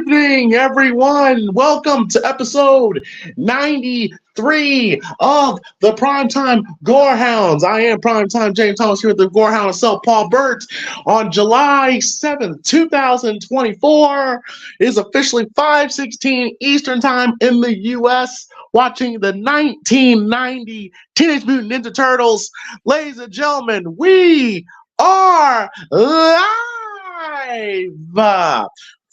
evening, everyone. Welcome to episode 93 of the PrimeTime Gorehounds. I am PrimeTime James Thomas here with the Gorehound itself, Paul Burt. On July 7th, 2024, it is officially 5:16 Eastern Time in the U.S., watching the 1990 Teenage Mutant Ninja Turtles. Ladies and gentlemen, we are live.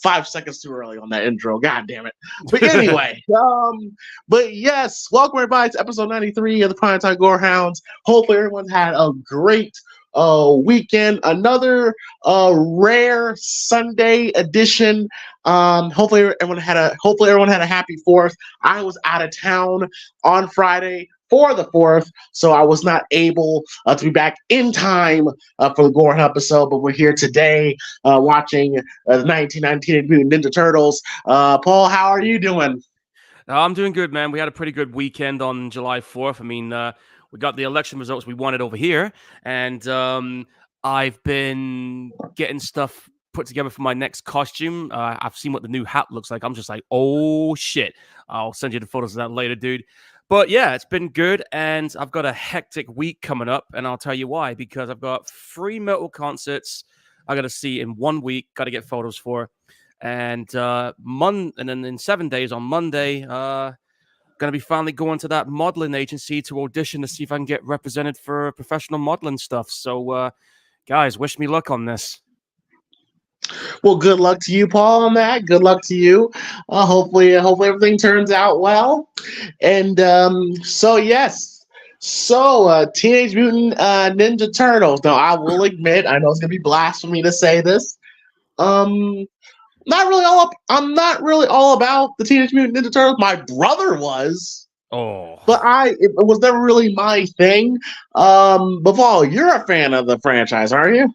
5 seconds too early on that intro. God damn it. But anyway, but yes, welcome everybody to episode 93 of the Primetime Gorehounds. Hopefully everyone's had a great weekend. Another rare Sunday edition. Hopefully everyone had a happy 4th. I was out of town on Friday for the 4th, so I was not able to be back in time for the Gorehound episode, but we're here today watching the 1919 Mutant Ninja Turtles. Paul, how are you doing? I'm doing good, man. We had a pretty good weekend on July 4th. I mean, we got the election results we wanted over here, and I've been getting stuff put together for my next costume. I've seen what the new hat looks like. I'm just like, oh, shit. I'll send you the photos of that later, dude. But yeah, it's been good, and I've got a hectic week coming up, and I'll tell you why. Because I've got 3 metal concerts I got to see in 1 week, got to get photos for. And and then in 7 days on Monday, going to be finally going to that modeling agency to audition to see if I can get represented for professional modeling stuff. So, guys, wish me luck on this. Well, good luck to you, Paul, on that. Good luck to you. Hopefully everything turns out well. And yes. So, Teenage Mutant Ninja Turtles. Now, I will admit, I know it's gonna be blasphemy to say this. I'm not really all about the Teenage Mutant Ninja Turtles. My brother was. Oh. But it was never really my thing. But Paul, you're a fan of the franchise, aren't you?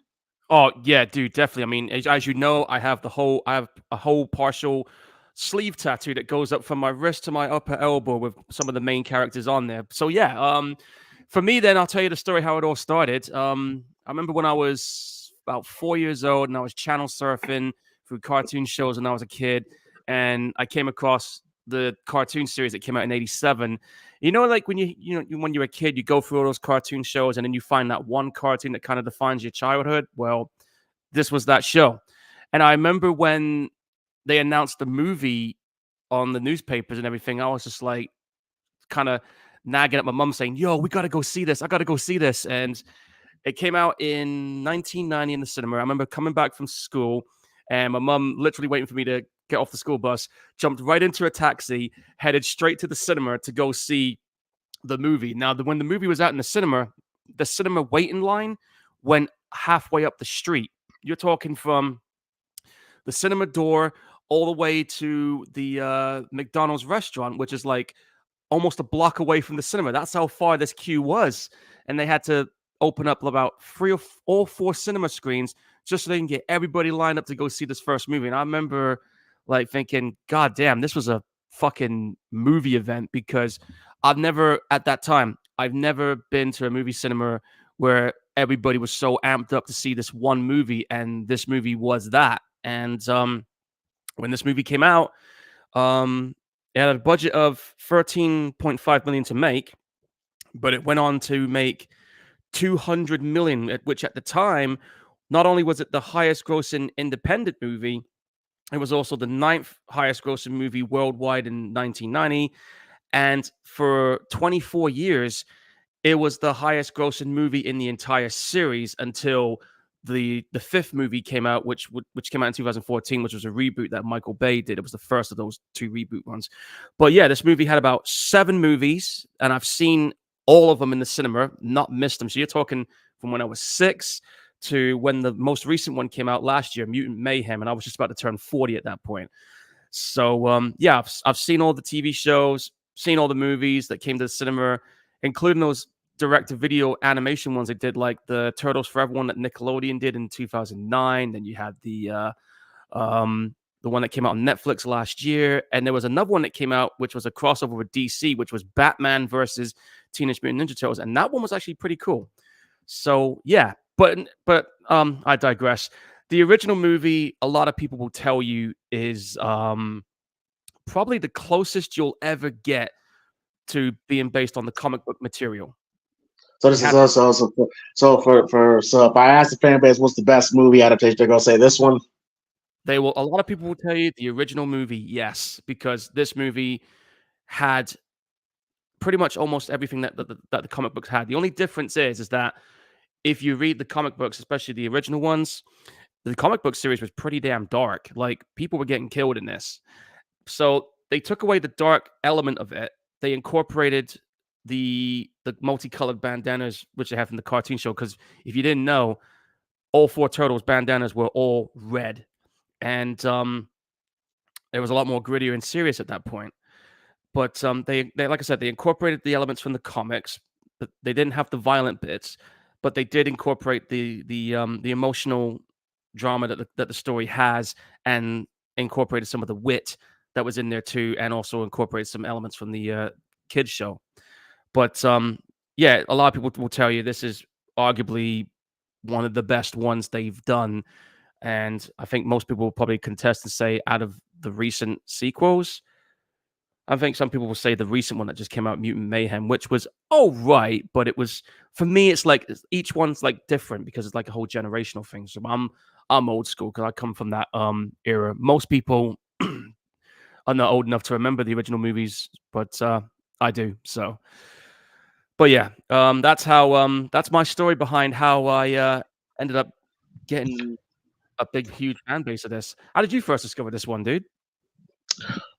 Oh yeah, dude, definitely. I mean, as you know, I have a whole partial sleeve tattoo that goes up from my wrist to my upper elbow with some of the main characters on there. So yeah, for me, then I'll tell you the story how it all started. I remember when I was about 4 years old and I was channel surfing through cartoon shows when I was a kid, and I came across the cartoon series that came out in '87. You know, like when when you're a kid, you go through all those cartoon shows, and then you find that one cartoon that kind of defines your childhood. Well, this was that show, and I remember when they announced the movie on the newspapers and everything. I was just like, kind of nagging at my mom, saying, "Yo, we got to go see this. I got to go see this." And it came out in 1990 in the cinema. I remember coming back from school, and my mom literally waiting for me to get off the school bus, jumped right into a taxi, headed straight to the cinema to go see the movie. Now, when the movie was out in the cinema waiting line went halfway up the street. You're talking from the cinema door all the way to the McDonald's restaurant, which is like almost a block away from the cinema. That's how far this queue was. And they had to open up about 3 or 4 cinema screens just so they can get everybody lined up to go see this first movie. And I remember like thinking, God damn, this was a fucking movie event, because I've never been to a movie cinema where everybody was so amped up to see this one movie, and this movie was that. And when this movie came out, it had a budget of $13.5 million to make, but it went on to make $200 million, which at the time, not only was it the highest grossing independent movie, it was also the 9th highest grossing movie worldwide in 1990. And for 24 years, it was the highest grossing movie in the entire series until the 5th movie came out, which came out in 2014, which was a reboot that Michael Bay did. It was the first of those 2 reboot ones. But yeah, this movie had about 7 movies, and I've seen all of them in the cinema, not missed them. So you're talking from when I was 6 to when the most recent one came out last year, Mutant Mayhem, and I was just about to turn 40 at that point. So yeah, I've seen all the TV shows, seen all the movies that came to the cinema, including those direct-to-video animation ones they did, like the Turtles Forever one that Nickelodeon did in 2009. Then you had the one that came out on Netflix last year, and there was another one that came out, which was a crossover with DC, which was Batman versus Teenage Mutant Ninja Turtles, and that one was actually pretty cool. So yeah, but I digress. the original movie, a lot of people will tell you, is probably the closest you'll ever get to being based on the comic book material. So this is so if I ask the fan base what's the best movie adaptation, they're gonna say this one. They will. A lot of people will tell you the original movie, yes, because this movie had pretty much almost everything that the comic books had. The only difference is that if you read the comic books, especially the original ones, the comic book series was pretty damn dark. Like, people were getting killed in this. So they took away the dark element of it. They incorporated the multicolored bandanas, which they have in the cartoon show. Because if you didn't know, all 4 turtles bandanas were all red. And it was a lot more grittier and serious at that point. But they like I said, they incorporated the elements from the comics, but they didn't have the violent bits. But they did incorporate the emotional drama that the story has, and incorporated some of the wit that was in there too, and also incorporated some elements from the kids show. But yeah, a lot of people will tell you this is arguably one of the best ones they've done, and I think most people will probably contest and say out of the recent sequels. I think some people will say the recent one that just came out, Mutant Mayhem, which was all right, but it was, for me, it's like each one's like different because it's like a whole generational thing. So I'm old school because I come from that era. Most people are not old enough to remember the original movies, but I do. So, but yeah, that's my story behind how I ended up getting a big, huge fan base of this. How did you first discover this one, dude?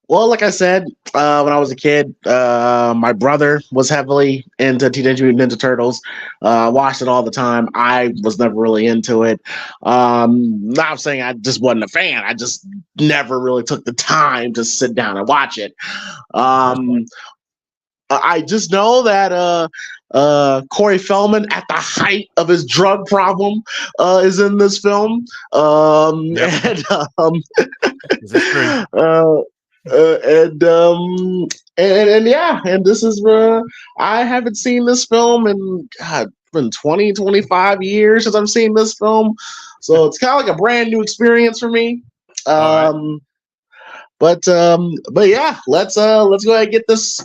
Well, like I said, when I was a kid, my brother was heavily into Teenage Mutant Ninja Turtles. Watched it all the time. I was never really into it. Not saying I just wasn't a fan. I just never really took the time to sit down and watch it. I just know that Corey Feldman, at the height of his drug problem, is in this film. Yep. Is this true? And yeah, and this is I haven't seen this film in been 20, 25 years since I've seen this film, so it's kind of like a brand new experience for me. But yeah, let's go ahead and get this.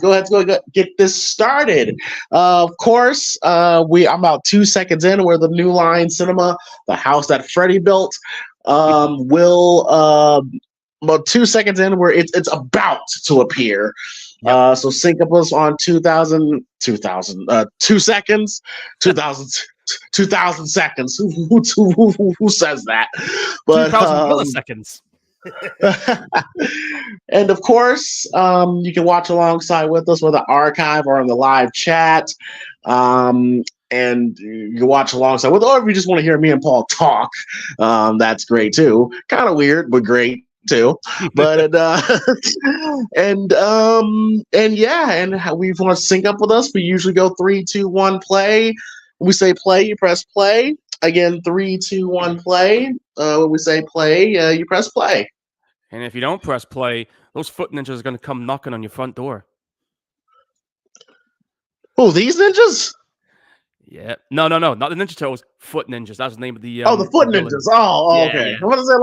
Get this started. Of course, I'm about 2 seconds in where the New Line Cinema, the house that Freddie built, will about 2 seconds in where it's about to appear. Yep. So sync up us on 2 seconds, 2,000 seconds. Who says that? But 2,000 milliseconds. And of course, you can watch alongside with us with the archive or in the live chat. And you can watch alongside with, or if you just want to hear me and Paul talk, that's great too. Kind of weird, but great too. But and yeah, and we want to sync up with us. We usually go 3, 2, 1, play. When we say play, you press play. Again, 3, 2, 1, play. When we say play, you press play. And if you don't press play, those foot ninjas are going to come knocking on your front door. Oh, these ninjas? Yeah. No, not the Ninja Turtles. Foot Ninjas. That was the name of the. The Foot Ninjas. Oh, okay. I'm gonna say I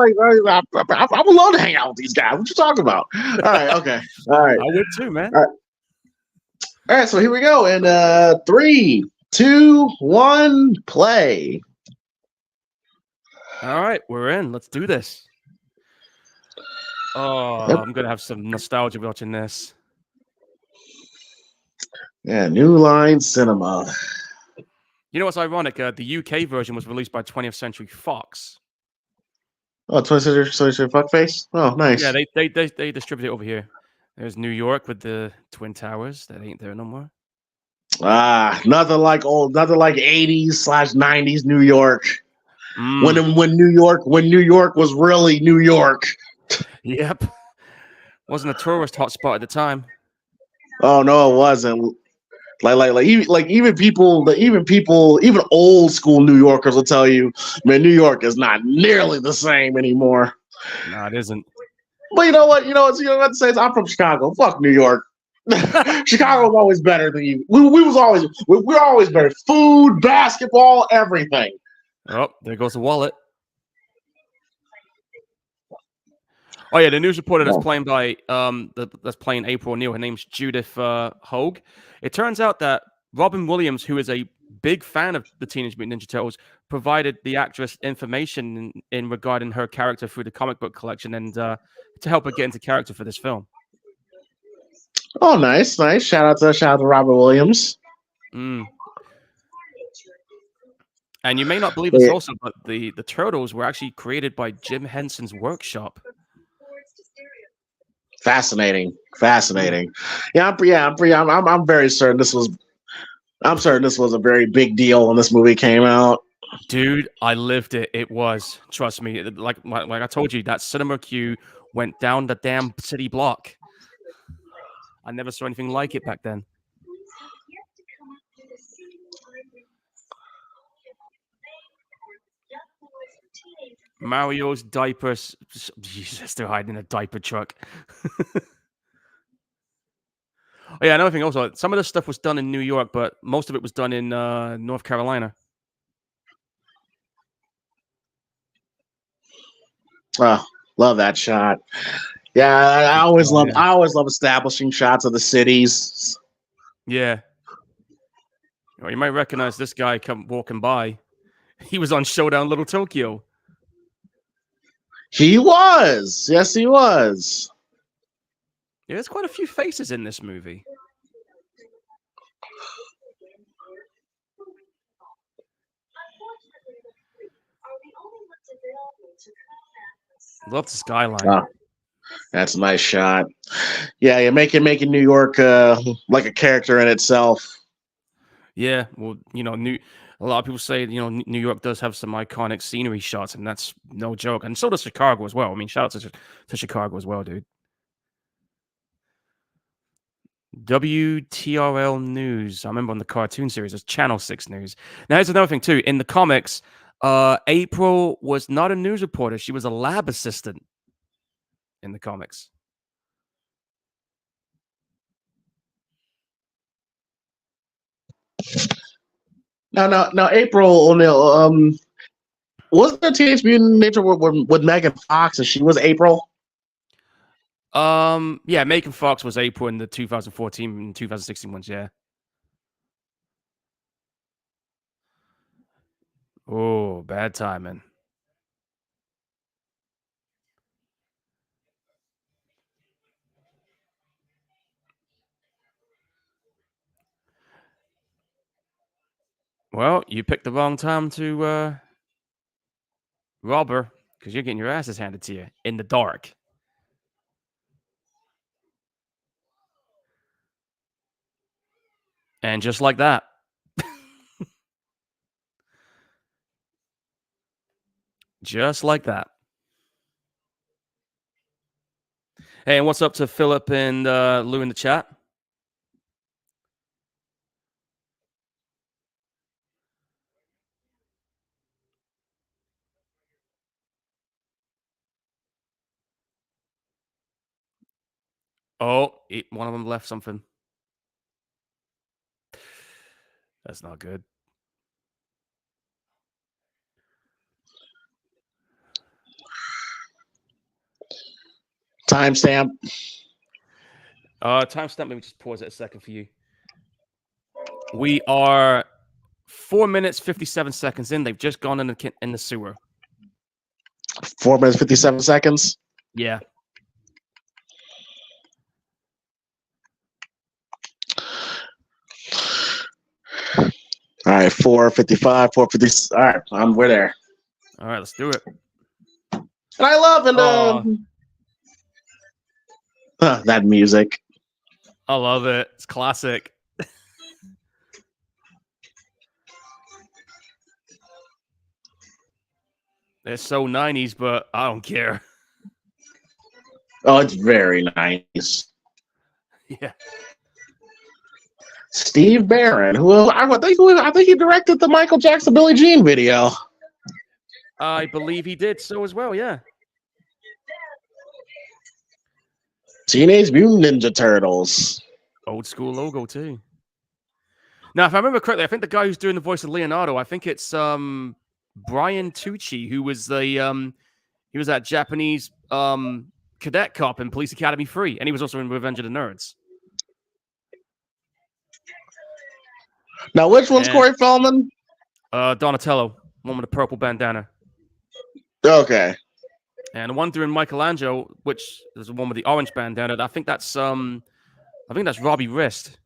would love to hang out with these guys. What you talking about? All right. Okay. All right. I would too, man. All right. So here we go. And 3, 2, 1, play. All right, we're in. Let's do this. Oh, yep. I'm gonna have some nostalgia watching this. Yeah, New Line Cinema. You know what's ironic? The UK version was released by 20th Century Fox. Oh, 20th Century Fuckface? Oh, nice. Yeah, they distribute it over here. There's New York with the Twin Towers. That ain't there no more. Nothing like 80s/90s New York. When New York was really New York. Yep. Wasn't a tourist hotspot at the time. Oh no, it wasn't. Even old school New Yorkers will tell you, man, New York is not nearly the same anymore. No, it isn't. But you know what? You know what to say? I'm from Chicago. Fuck New York. Chicago was always better than you. We're always better. Food, basketball, everything. Oh, there goes the wallet. Oh yeah, the news reporter that's Oh. playing by that's playing April O'Neil. Her name's Judith Hogue. It turns out that Robin Williams, who is a big fan of the Teenage Mutant Ninja Turtles, provided the actress information in regarding her character through the comic book collection and to help her get into character for this film. Oh, nice. Shout out to Robert Williams. Mm. And you may not believe this also, but the Turtles were actually created by Jim Henson's workshop. Fascinating. Yeah, I'm very certain this was. I'm certain this was a very big deal when this movie came out. Dude, I lived it. It was. Trust me. Like I told you, that cinema queue went down the damn city block. I never saw anything like it back then. Mario's diapers. Jesus, they're hiding in a diaper truck. Oh, yeah, another thing also, some of this stuff was done in New York, but most of it was done in North Carolina. Oh, love that shot. Yeah, I always love establishing shots of the cities. Yeah. Well, you might recognize this guy come walking by. He was on Showdown Little Tokyo. He was. Yes, he was. Yeah, there's quite a few faces in this movie. Love the skyline. Oh, that's a nice shot. Yeah, you're making New York like a character in itself. Yeah, well, you know, a lot of people say, you know, New York does have some iconic scenery shots, and that's no joke. And so does Chicago as well. I mean, shout out to Chicago as well, dude. WTRL News. I remember on the cartoon series, it's Channel 6 News. Now, here's another thing, too. In the comics, April was not a news reporter. She was a lab assistant in the comics. Now, April O'Neil, wasn't there Teenage Mutant Ninja with Megan Fox and she was April? Yeah, Megan Fox was April in the 2014 and 2016 ones, yeah. Oh, bad timing. Well, you picked the wrong time to rob her because you're getting your asses handed to you in the dark. And just like that. Just like that. Hey, and what's up to Philip and Lou in the chat? Oh, one of them left something. That's not good. Timestamp. Timestamp. Let me just pause it a second for you. We are 4 minutes 57 seconds in. They've just gone in the sewer. 4 minutes 57 seconds. Yeah. All right, 4:55, 4:50. All right, we're there. All right, let's do it. And I love that music. I love it. It's classic. It's so 90s, but I don't care. Oh, it's very nice. Yeah. Steve Barron, who I think he directed the Michael Jackson Billie Jean video. I believe he did so as well, yeah. Teenage Mutant Ninja Turtles. Old school logo too. Now, if I remember correctly, I think the guy who's doing the voice of Leonardo, I think it's Brian Tucci, who was the he was that Japanese cadet cop in Police Academy 3, and he was also in Revenge of the Nerds. Now, which one's Corey Feldman? Donatello, one with the purple bandana. Okay. And the one doing Michelangelo, which is the one with the orange bandana. I think that's Robbie Wrist.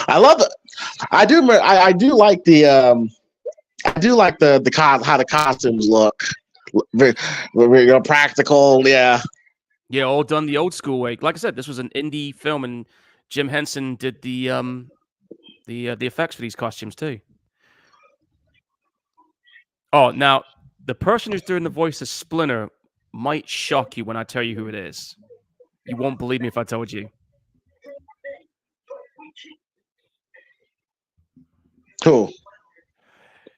I love it. I do like the how the costumes look. Very practical, yeah. Yeah, all done the old school way. Like I said, this was an indie film, and Jim Henson did the effects for these costumes too. Oh, now the person who's doing the voice of Splinter might shock you when I tell you who it is. You won't believe me if I told you. Cool.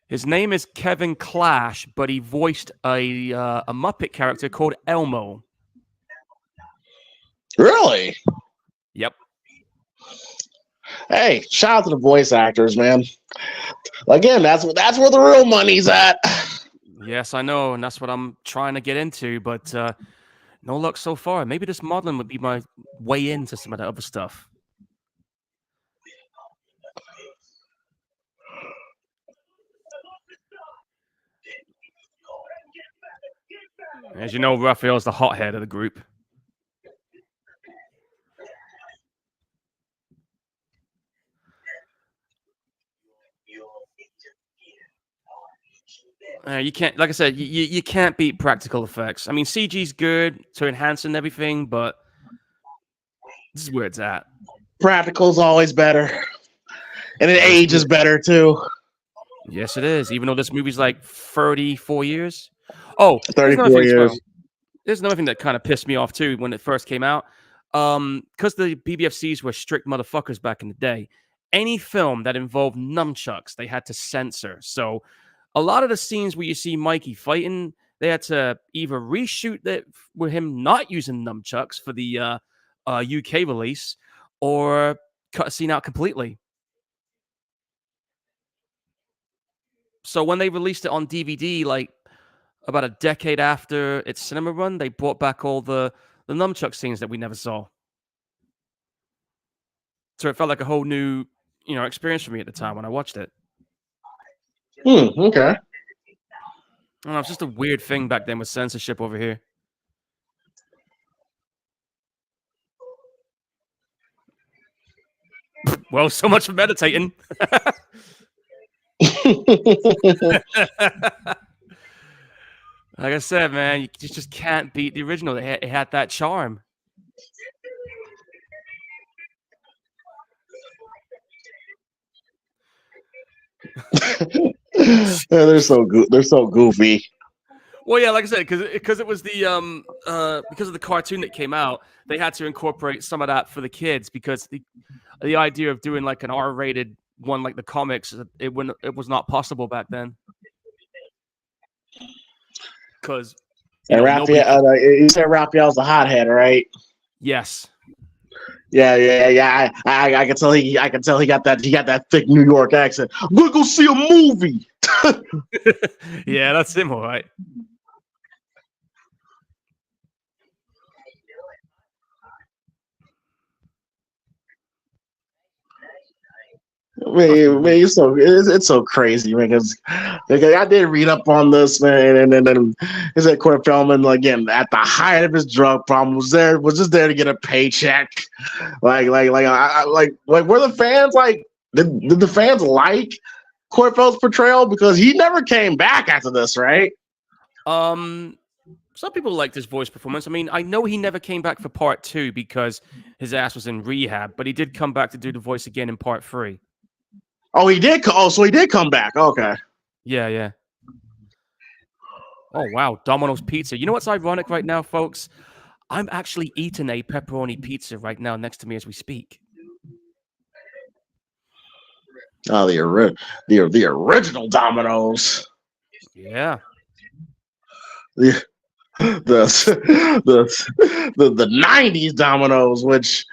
His name is Kevin Clash, but he voiced a Muppet character called Elmo. Really? Yep. Hey, shout out to the voice actors, man. Again, that's where the real money's at. Yes, I know, and that's what I'm trying to get into, but no luck so far. Maybe this modeling would be my way into some of the other stuff. As you know, Raphael's the hothead of the group. You can't, like I said, you can't beat practical effects. I mean, CG's good to enhance and everything, but this is where it's at. Practical's always better, and it ages better too. Yes, it is. Even though this movie's like 34 years. Oh, 34 years. There's another thing that kind of pissed me off too when it first came out. Because the BBFCs were strict motherfuckers back in the day. Any film that involved nunchucks, they had to censor. So a lot of the scenes where you see Mikey fighting, they had to either reshoot that with him not using nunchucks for the UK release, or cut a scene out completely. So when they released it on DVD, like about a decade after its cinema run, they brought back all the nunchuck scenes that we never saw. So it felt like a whole new, experience for me at the time when I watched it. Okay. I don't know, it's just a weird thing back then with censorship over here. Well, so much for meditating. Like I said, man, you just can't beat the original. It had that charm. They're so goofy. Well, yeah, like I said, because it was the because of the cartoon that came out, they had to incorporate some of that for the kids, because the idea of doing like an R-rated one like the comics, it was not possible back then. Because Raphael, you said Raphael's a hothead, right? Yes. Yeah. I can tell he got that thick New York accent. I'm gonna go see a movie. Yeah, that's him, all right. Man, it's so crazy, man. Because I did read up on this, man, and then he said Corey Feldman, again, at the height of his drug problem, was just there to get a paycheck. Like were the fans like? Did the fans like Corey Feldman's portrayal? Because he never came back after this, right? Some people liked his voice performance. I mean, I know he never came back for part 2 because his ass was in rehab, but he did come back to do the voice again in part 3. Oh, he did. So he did come back. Okay. Yeah. Oh, wow. Domino's Pizza. You know what's ironic right now, folks? I'm actually eating a pepperoni pizza right now next to me as we speak. Oh, the original Domino's. Yeah. The 90s Domino's, which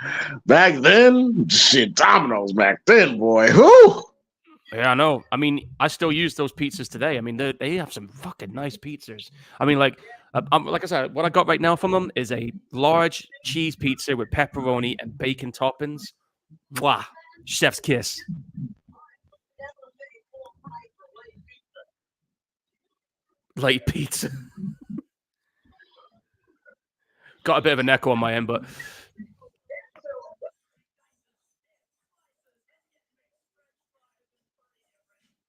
back then, Domino's back then, boy. Whoo! Yeah, I know. I mean, I still use those pizzas today. I mean, they have some fucking nice pizzas. I mean, like, Like I said, what I got right now from them is a large cheese pizza with pepperoni and bacon toppings. Mwah! Chef's kiss. Light pizza. Got a bit of an echo on my end, but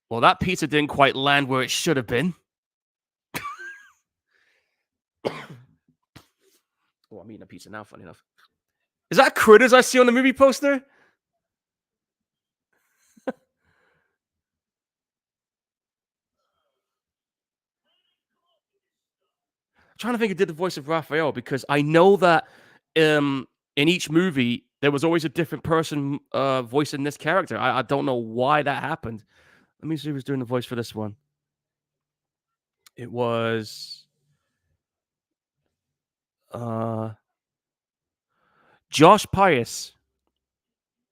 well, that pizza didn't quite land where it should have been. Oh, I'm eating a pizza now, funny enough. Is that critters I see on the movie poster? Trying to think who did the voice of Raphael, because I know that in each movie there was always a different person voicing this character. I don't know why that happened. Let me see who's doing the voice for this one. It was Josh Pius.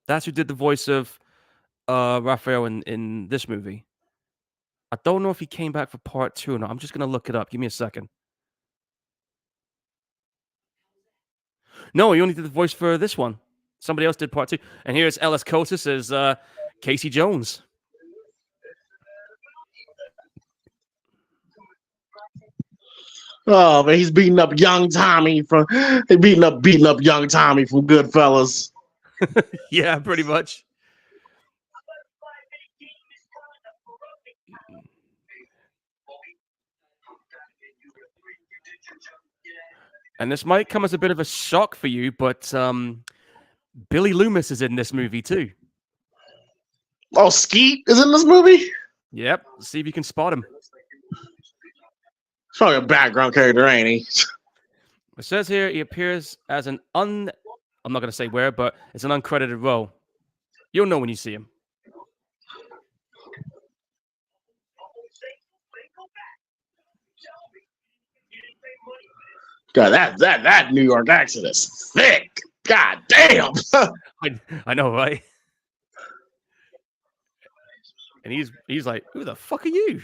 That's who did the voice of Raphael in this movie. I don't know if he came back for part 2 or not. I'm just gonna look it up. Give me a second. No, he only did the voice for this one. Somebody else did part 2. And here's Ellis Cotis as Casey Jones. Oh man, he's beating up young Tommy from beating up young Tommy from Goodfellas. Yeah, pretty much. And this might come as a bit of a shock for you, but Billy Loomis is in this movie too. Oh, Skeet is in this movie? Yep. See if you can spot him. He's probably a background character, ain't he? It says here he appears as I'm not going to say where, but it's an uncredited role. You'll know when you see him. God, that New York accent is thick. God damn. I know, right? And he's like, who the fuck are you?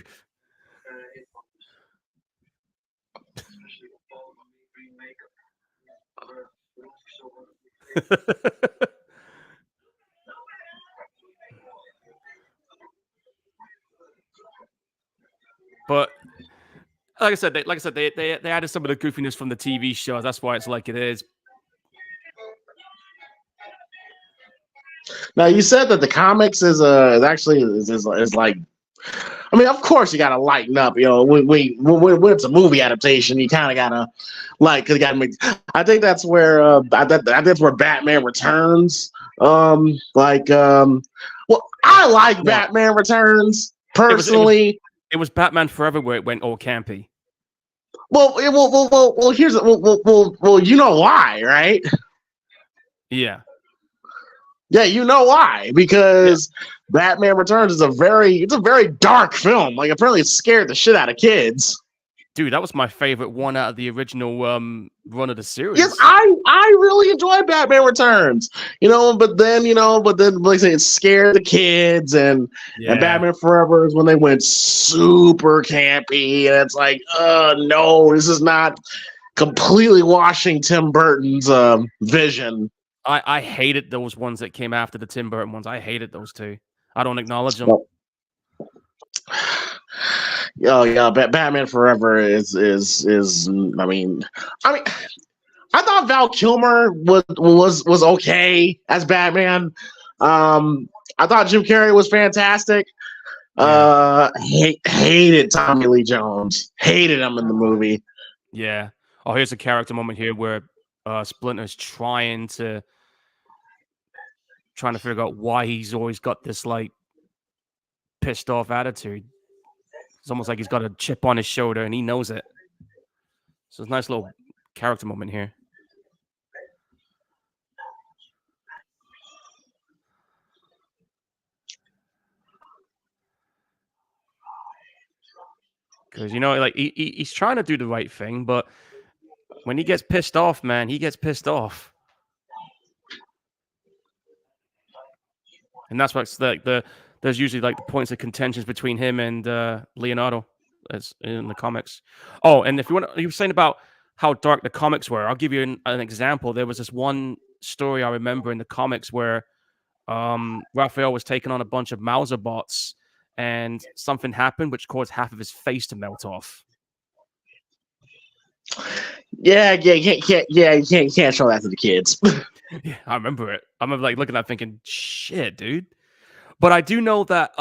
But like I said, they added some of the goofiness from the TV shows. That's why it's like it is. Now you said that the comics is like, I mean, of course you gotta lighten up. You know, when it's a movie adaptation, you kind of gotta cause you gotta make. I think that's where I think that's where Batman Returns. Well, I like Batman Returns personally. It was Batman Forever where it went all campy. Well, here's you know why, right? Yeah. Yeah, you know why? Because Batman Returns is a very dark film. Like apparently it scared the shit out of kids. Dude, that was my favorite one out of the original run of the series. Yes, I really enjoyed Batman Returns. But then like I say, it scared the kids and Batman Forever is when they went super campy and it's like, no, this is not completely washing Tim Burton's vision. I hated those ones that came after the Tim Burton ones. I hated those two. I don't acknowledge them. Oh yeah, Batman Forever is I mean, I thought Val Kilmer was okay as Batman. I thought Jim Carrey was fantastic. Hated Tommy Lee Jones. Hated him in the movie. Yeah. Oh, here's a character moment here where Splinter's trying to figure out why he's always got this like pissed off attitude. It's almost like he's got a chip on his shoulder and he knows it. So it's a nice little character moment here. Because like he's trying to do the right thing, but when he gets pissed off, man, he gets pissed off. And that's what's there's usually like the points of contentions between him and Leonardo as in the comics. Oh, and if you want, you were saying about how dark the comics were. I'll give you an example. There was this one story I remember in the comics where Raphael was taking on a bunch of Mauser bots, and something happened which caused half of his face to melt off. Yeah, you can't show that to the kids. Yeah, I remember it. I remember like looking at that thinking, shit, dude. But I do know that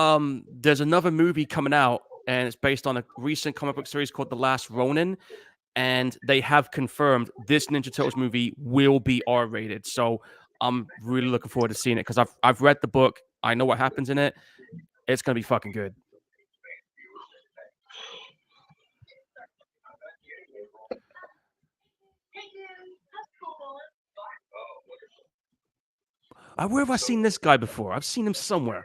there's another movie coming out, and it's based on a recent comic book series called The Last Ronin, and they have confirmed this Ninja Turtles movie will be R-rated. So I'm really looking forward to seeing it because I've read the book. I know what happens in it. It's gonna be fucking good. Where have I seen this guy before? I've seen him somewhere.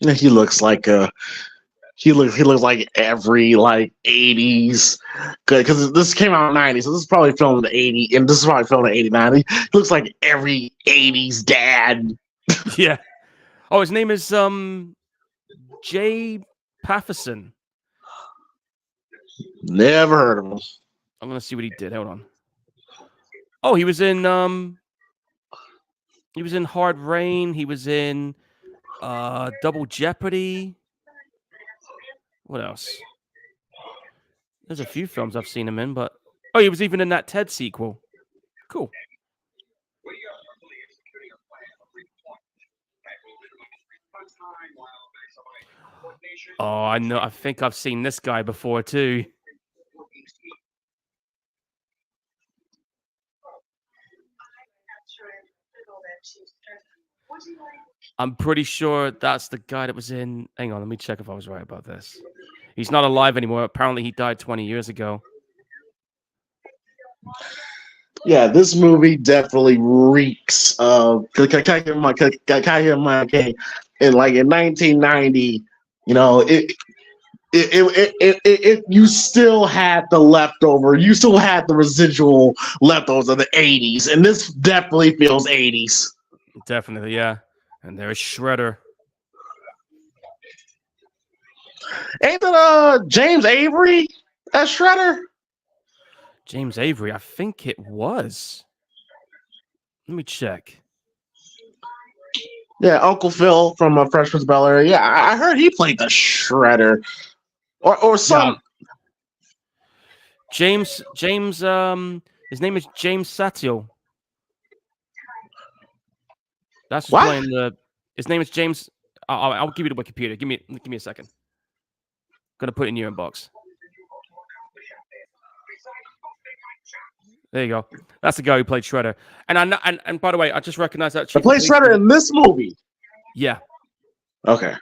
He looks like he looks like every like 80s, because this came out in 90s, so this is probably filmed in 80, and this is probably filmed in 89. He looks like every 80s dad. Yeah. Oh, his name is Jay Patterson. Never heard of him. I'm gonna see what he did. Hold on. Oh, he was in Hard Rain. He was in Double Jeopardy. What else? There's a few films I've seen him in, but oh, he was even in that Ted sequel. Cool. Oh, I know. I think I've seen this guy before too. I'm pretty sure that's the guy that was in. Hang on, let me check if I was right about this. He's not alive anymore. Apparently, he died 20 years ago. Yeah, this movie definitely reeks of. In like in 1990, you know, it you still had the leftover, you still had the residual leftovers of the 80s, and this definitely feels 80s. Definitely, yeah. And there's Shredder. Ain't that James Avery as Shredder? James Avery, I think it was. Let me check. Yeah, Uncle Phil from Fresh Prince of Bel-Air. Yeah, I heard he played the Shredder, or some. Yeah. James. His name is James Satil. That's who's playing the. His name is James. I'll give you the Wikipedia. Give me a second. Gonna put it in your inbox. There you go. That's the guy who played Shredder. And by the way, I just recognized that. He played Shredder in this movie. Yeah. Okay.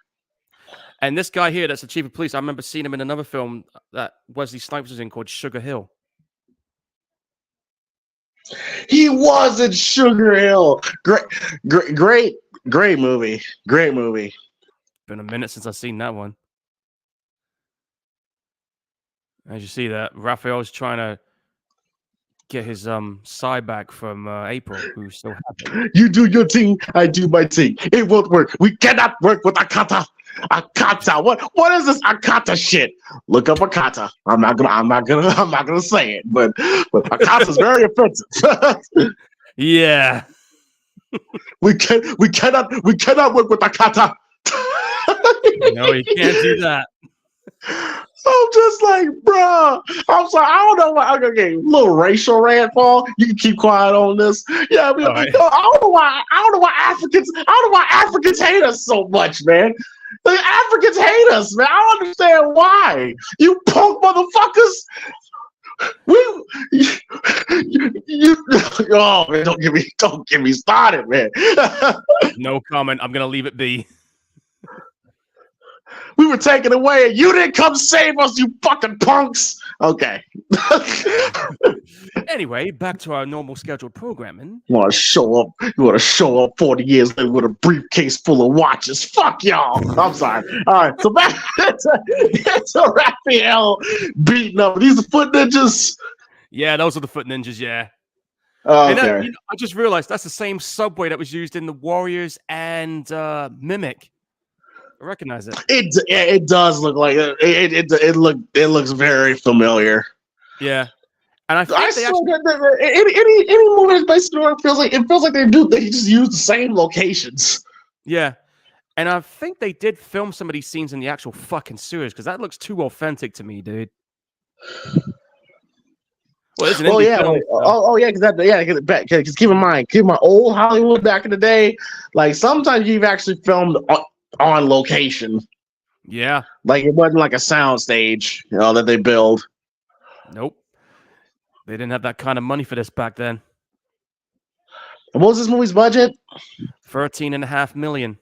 And this guy here, that's the chief of police. I remember seeing him in another film that Wesley Snipes was in called Sugar Hill. He was in Sugar Hill. Great movie. Great movie. Been a minute since I've seen that one. As you see that, Raphael's trying to get his side back from April, who's still happy. You do your thing, I do my thing. It won't work. We cannot work with Akata. Akata. What is this Akata shit? Look up Akata. I'm not gonna say it, but Akata is very offensive. Yeah. we cannot work with Akata. No, you can't do that. I'm just like, bruh. I'm sorry. I don't know why. I'm gonna get a little racial rant, Paul. You can keep quiet on this. Yeah, I mean, right. I don't know why Africans hate us so much, man. The Africans hate us, man. I don't understand why. You punk motherfuckers. Oh man, don't get me started, man. No comment. I'm gonna leave it be. We were taken away and you didn't come save us, you fucking punks. Okay. Anyway, back to our normal scheduled programming. You want to show up 40 years later with a briefcase full of watches. Fuck y'all. I'm sorry. All right. So back to Raphael beating up. These are Foot Ninjas. Yeah, those are the Foot Ninjas, yeah. Oh, okay. And I just realized that's the same subway that was used in the Warriors and Mimic. I recognize it. It does look like it looks very familiar. Yeah, and I I think they swear actually. that any movie that's based on it feels like they just use the same locations. Yeah, and I think they did film some of these scenes in the actual fucking sewers because that looks too authentic to me, dude. Well, it's an Oh indie yeah, film, wait. so Oh yeah, because keep in mind, keep my old Hollywood back in the day. Like sometimes you've actually filmed on location. yeah. Like it wasn't like a sound stage, that they build. Nope. They didn't have that kind of money for this back then. And what was this movie's budget? 13.5 million.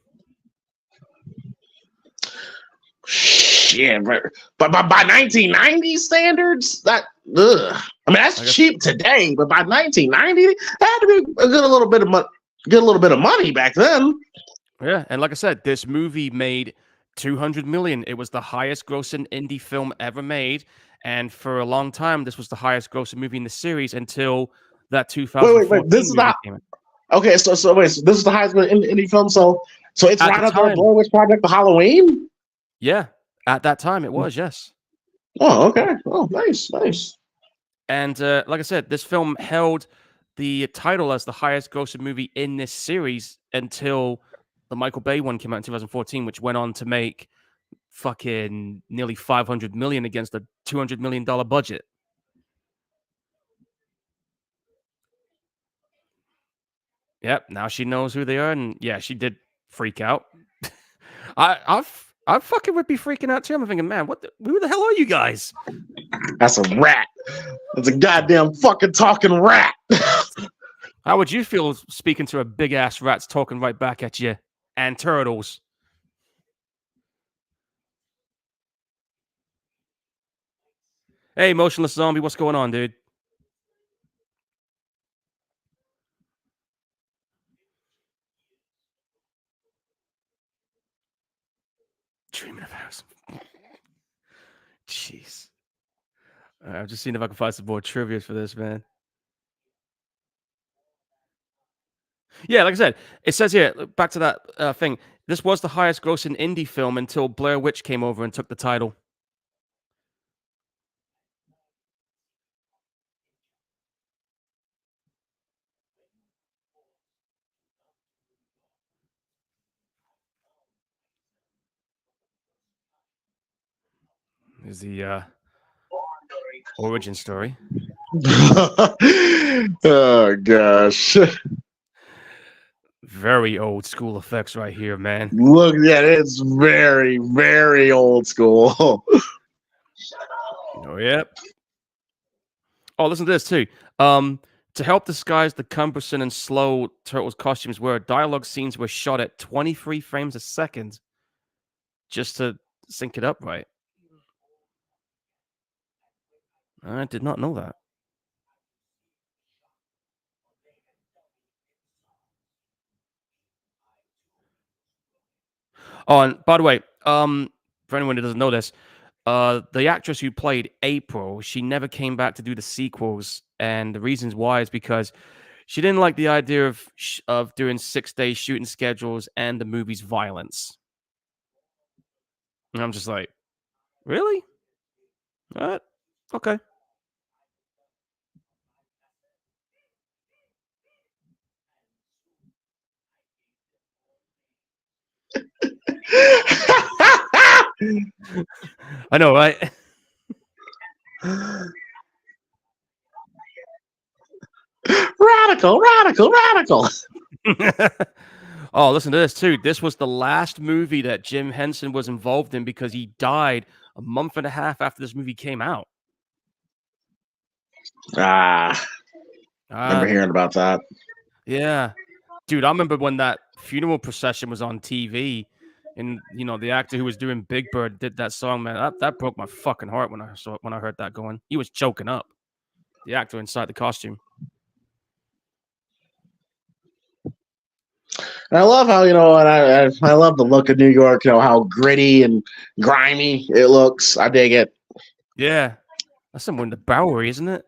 Shit, but by 1990 standards, that ugh. I mean that's cheap today, but by 1990, that had to be a little bit of money back then. Yeah, and like I said, this movie made 200 million. It was the highest grossing indie film ever made, and for a long time, this was the highest grossing movie in the series until that 2014 This is movie not came out. okay. So this is the highest indie film. So it's At right the up there, time, Blair Witch Project, the Halloween. yeah, at that time it was, yes. Oh, okay. Oh, nice. And like I said, this film held the title as the highest grossing movie in this series until the Michael Bay one came out in 2014, which went on to make fucking nearly 500 million against a $200 million budget. Yep, now she knows who they are, and yeah, she did freak out. I fucking would be freaking out too. I'm thinking, man, who the hell are you guys? That's a rat. That's a goddamn fucking talking rat. How would you feel speaking to a big ass rat's talking right back at you? And turtles. Hey, motionless zombie, what's going on, dude? Dreaming of house. Jeez. I'm just seeing if I can find some more trivia for this, man. Yeah, like I said, it says here, back to that thing. This was the highest grossing indie film until Blair Witch came over and took the title. Is the origin story. Oh gosh. Very old school effects right here, man. Look, yeah, it's very, very old school. Oh, yep. Oh, listen to this too. To help disguise the cumbersome and slow Turtles costumes, where dialogue scenes were shot at 23 frames a second, just to sync it up right. I did not know that. Oh, and by the way, for anyone who doesn't know this, the actress who played April, she never came back to do the sequels, and the reasons why is because she didn't like the idea of doing 6-day shooting schedules and the movie's violence. And I'm just like, really? What? Okay. I know, right? Radical. Oh, listen to this too. This was the last movie that Jim Henson was involved in because he died a month and a half after this movie came out. Remember hearing about that. Yeah. Dude, I remember when that funeral procession was on TV and the actor who was doing Big Bird did that song, man. That broke my fucking heart when I heard that going. He was choking up. The actor inside the costume. And I love how, and I love the look of New York, how gritty and grimy it looks. I dig it. Yeah. That's somewhere in the Bowery, isn't it?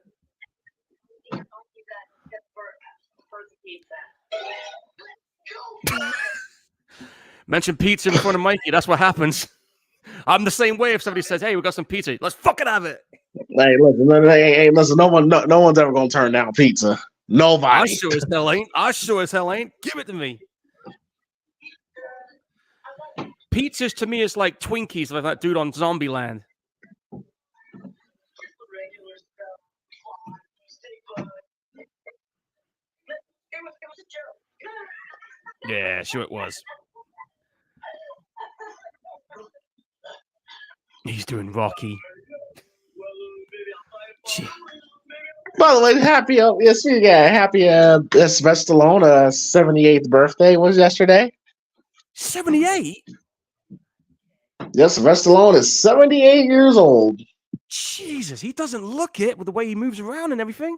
Mention pizza in front of Mikey. That's what happens. I'm the same way. If somebody says, "Hey, we got some pizza," let's fucking have it. Hey, listen. No one's ever gonna turn down pizza. Nobody. I sure as hell ain't. I sure as hell ain't. Give it to me. Pizzas to me is like Twinkies, like that dude on Zombieland. Yeah, sure it was. He's doing Rocky. Gee. By the way, happy Sylvester Stallone 78th birthday was yesterday. 78? Yes, Sylvester Stallone is 78 years old. Jesus, he doesn't look it with the way he moves around and everything.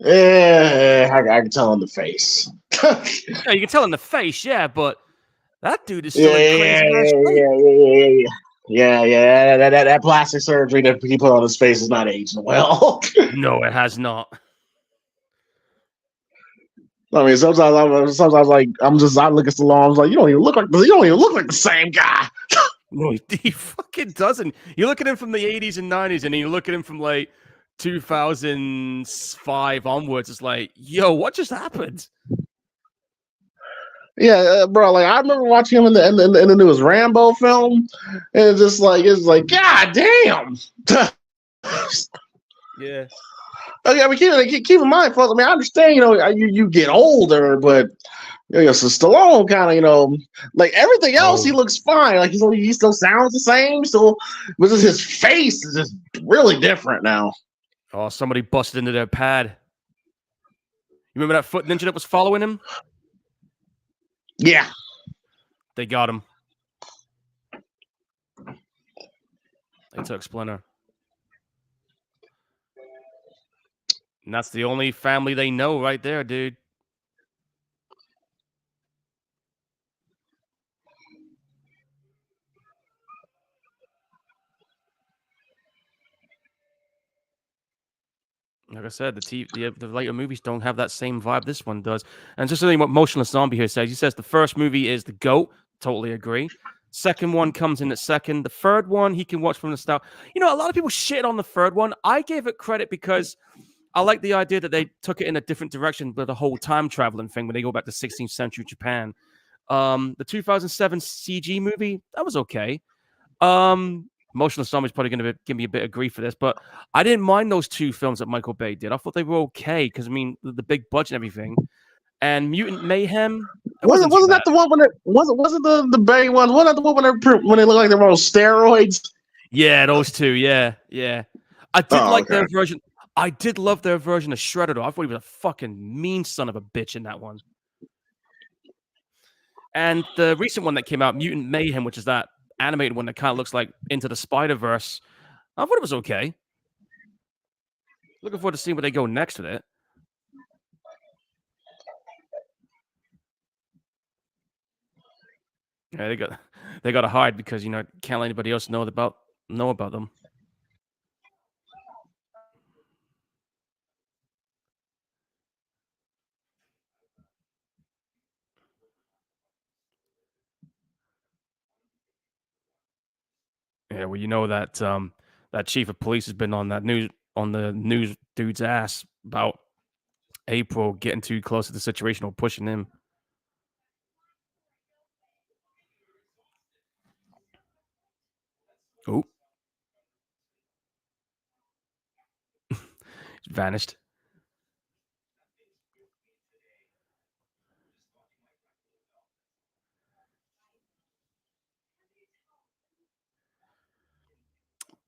Yeah, I can tell in the face. Yeah, you can tell in the face, yeah, but that dude is still in crazy shape. Yeah. That plastic surgery that he put on his face is not aging well. No, it has not. I mean, sometimes I look at Stallone. I'm like, you don't even look like the same guy. No, he fucking doesn't. You look at him from the 80s and 90s, and then you look at him from like 2005 onwards. It's like, yo, what just happened? Yeah, bro. Like I remember watching him in the newest Rambo film, and it's like, God damn. Yeah. Okay, I mean, keep in mind, folks. I mean, I understand, you get older, but so Stallone kind of, like everything else, he looks fine. Like he still sounds the same. But just his face is just really different now. Oh, somebody busted into their pad. You remember that foot ninja that was following him? Yeah. They got him. They took Splinter. And that's the only family they know right there, dude. Like I said, the later movies don't have that same vibe this one does. And just something what Motionless Zombie here says. He says the first movie is the GOAT. Totally agree. Second one comes in at second. The third one he can watch from the start. A lot of people shit on the third one. I gave it credit because I like the idea that they took it in a different direction with the whole time traveling thing when they go back to 16th century Japan. The 2007 CG movie, that was okay. Motionless Zombie is probably going to give me a bit of grief for this, but I didn't mind those two films that Michael Bay did. I thought they were okay because, I mean, the big budget and everything. And Mutant Mayhem, wasn't that the one when it wasn't the Bay one? Wasn't that the one when they look like they're on steroids? Yeah, those two. Yeah. I did like their version. I did love their version of Shredder, though. I thought he was a fucking mean son of a bitch in that one. And the recent one that came out, Mutant Mayhem, which is that animated one that kind of looks like Into the Spider-Verse, I thought it was okay. Looking forward to seeing where they go next with it. Yeah, they got to hide because can't let anybody else know about them. Yeah, well, that that chief of police has been on the news dude's ass about April getting too close to the situation or pushing him. Oh, vanished.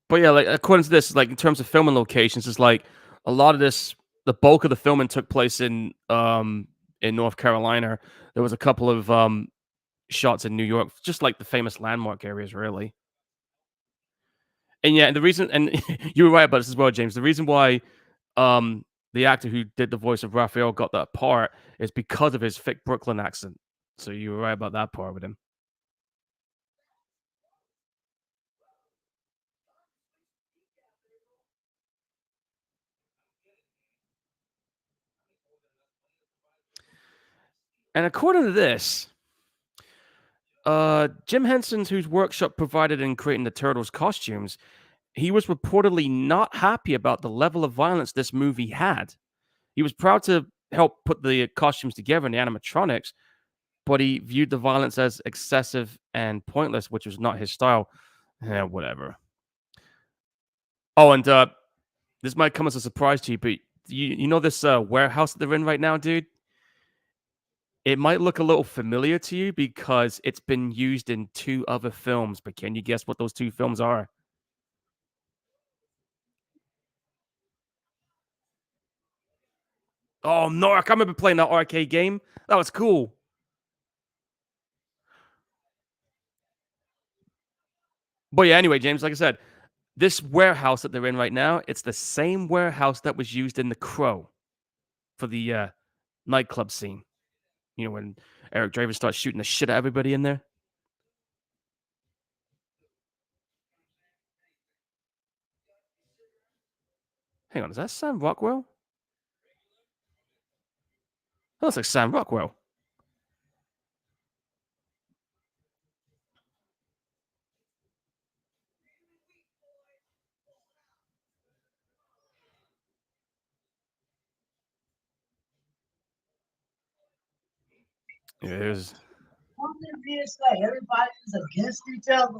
But yeah, like according to this, like in terms of filming locations, it's like a lot of this. The bulk of the filming took place in North Carolina. There was a couple of shots in New York, just like the famous landmark areas, really. And yeah, and the reason, and you were right about this as well, James. The reason why the actor who did the voice of Raphael got that part is because of his thick Brooklyn accent. So you were right about that part with him. And according to this, Jim Henson's, whose workshop provided in creating the Turtles costumes, he was reportedly not happy about the level of violence this movie had. He was proud to help put the costumes together and the animatronics, but he viewed the violence as excessive and pointless, which was not his style. Whatever. Oh, and this might come as a surprise to you, but you know this warehouse that they're in right now, dude? It might look a little familiar to you because it's been used in 2 other films, but can you guess what those 2 films are? Oh, no, I can't remember playing that arcade game. That was cool. But yeah, anyway, James, like I said, this warehouse that they're in right now, it's the same warehouse that was used in The Crow for the nightclub scene. You know, when Eric Draven starts shooting the shit at everybody in there. Hang on, is that Sam Rockwell? That looks like Sam Rockwell. Yeah, there's... Everybody's against each other.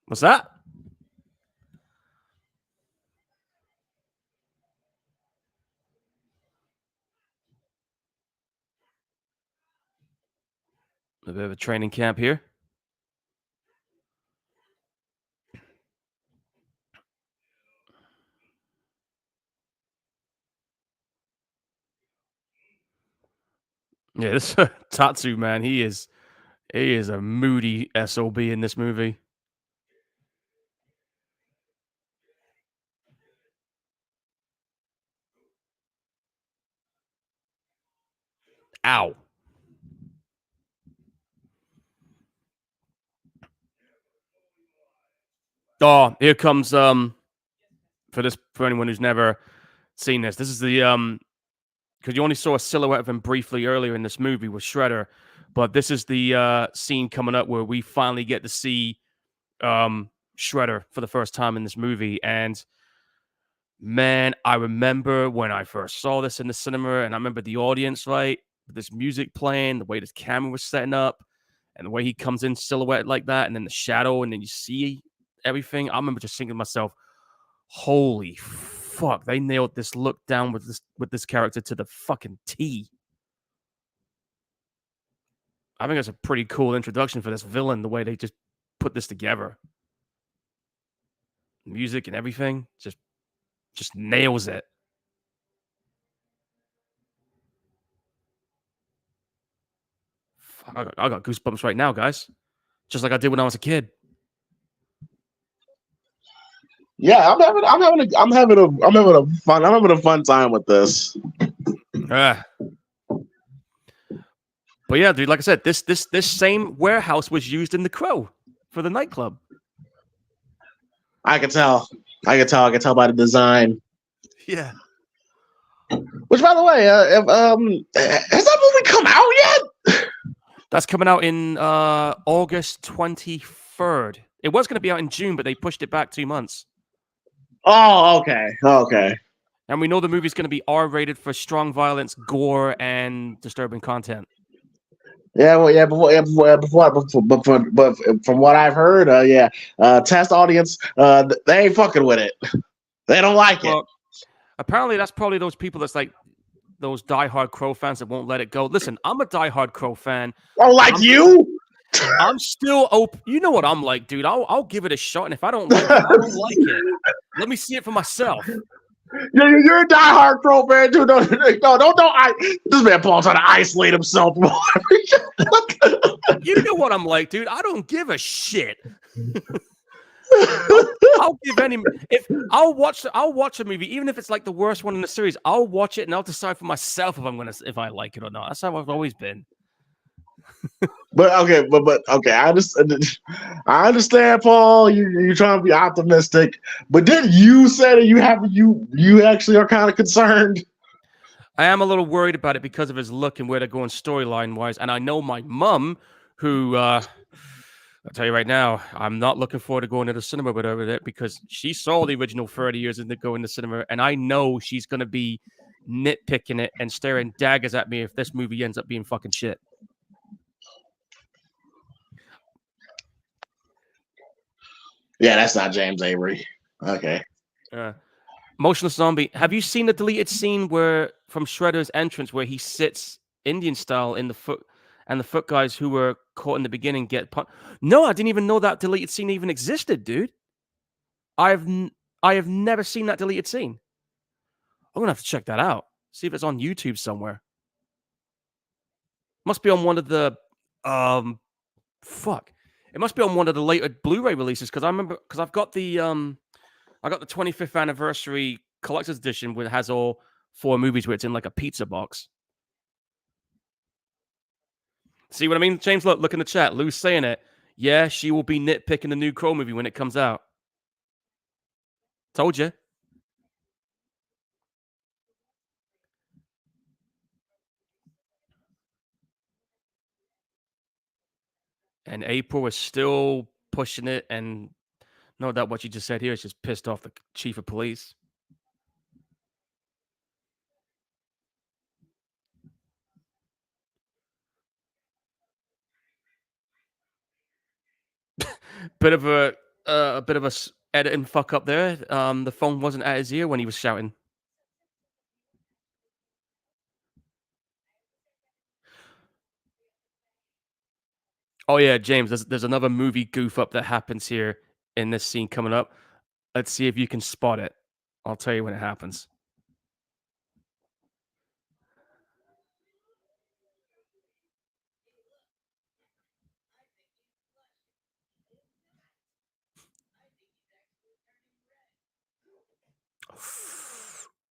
What's that? A bit of a training camp here. Yeah, this Tatsu, man, he is a moody SOB in this movie. Ow. Oh, here comes for anyone who's never seen this. This is the because you only saw a silhouette of him briefly earlier in this movie with Shredder, but this is the scene coming up where we finally get to see Shredder for the first time in this movie. And man, I remember when I first saw this in the cinema, and I remember the audience, right, with this music playing, the way this camera was setting up, and the way he comes in silhouette like that, and then the shadow, and then you see everything. I remember just thinking to myself, holy fuck, they nailed this look down with this character to the fucking T. I think that's a pretty cool introduction for this villain, the way they just put this together. Music and everything just nails it. Fuck, I got goosebumps right now, guys. Just like I did when I was a kid. Yeah, I'm having a fun time with this. But yeah, dude, like I said, this same warehouse was used in The Crow for the nightclub. I can tell by the design. Yeah. Which, by the way, has that movie come out yet? That's coming out in August 23rd. It was going to be out in June, but they pushed it back 2 months. Oh, okay. And we know the movie's going to be R-rated for strong violence, gore, and disturbing content. Yeah, well, yeah, but from what I've heard, test audience, they ain't fucking with it. They don't like it. Apparently, that's probably those people that's like those diehard Crow fans that won't let it go. Listen, I'm a diehard Crow fan. Oh, like you? I'm still open. You know what I'm like, dude. I'll give it a shot, and if I don't like it, I don't like it. Let me see it for myself. You're a diehard Crow fan too. Don't. This man Paul trying to isolate himself. You know what I'm like, dude. I don't give a shit. I'll watch a movie, even if it's like the worst one in the series. I'll watch it and I'll decide for myself if I like it or not. That's how I've always been. But okay, I understand, Paul. You're trying to be optimistic, but didn't you say that you actually are kind of concerned? I am a little worried about it because of his look and where they're going storyline wise, and I know my mum, who I'll tell you right now, I'm not looking forward to going to the cinema with her with it because she saw the original 30 years into going to cinema, and I know she's gonna be nitpicking it and staring daggers at me if this movie ends up being fucking shit. Yeah, that's not James Avery. Okay. Motionless Zombie. Have you seen the deleted scene where from Shredder's entrance where he sits Indian style in the foot and the foot guys who were caught in the beginning get punched? No, I didn't even know that deleted scene even existed, dude. I have never seen that deleted scene. I'm gonna have to check that out. See if it's on YouTube somewhere. Must be on one of the fuck. It must be on one of the later Blu-ray releases because I remember because I've got the 25th anniversary collector's edition where it has all 4 movies where it's in like a pizza box. See what I mean, James? Look in the chat. Lou's saying it. Yeah, she will be nitpicking the new Crow movie when it comes out. Told you. And April is still pushing it, and no doubt what you just said here is just pissed off the chief of police. bit of a editing fuck up there. The phone wasn't at his ear when he was shouting. Oh yeah, James. There's another movie goof up that happens here in this scene coming up. Let's see if you can spot it. I'll tell you when it happens.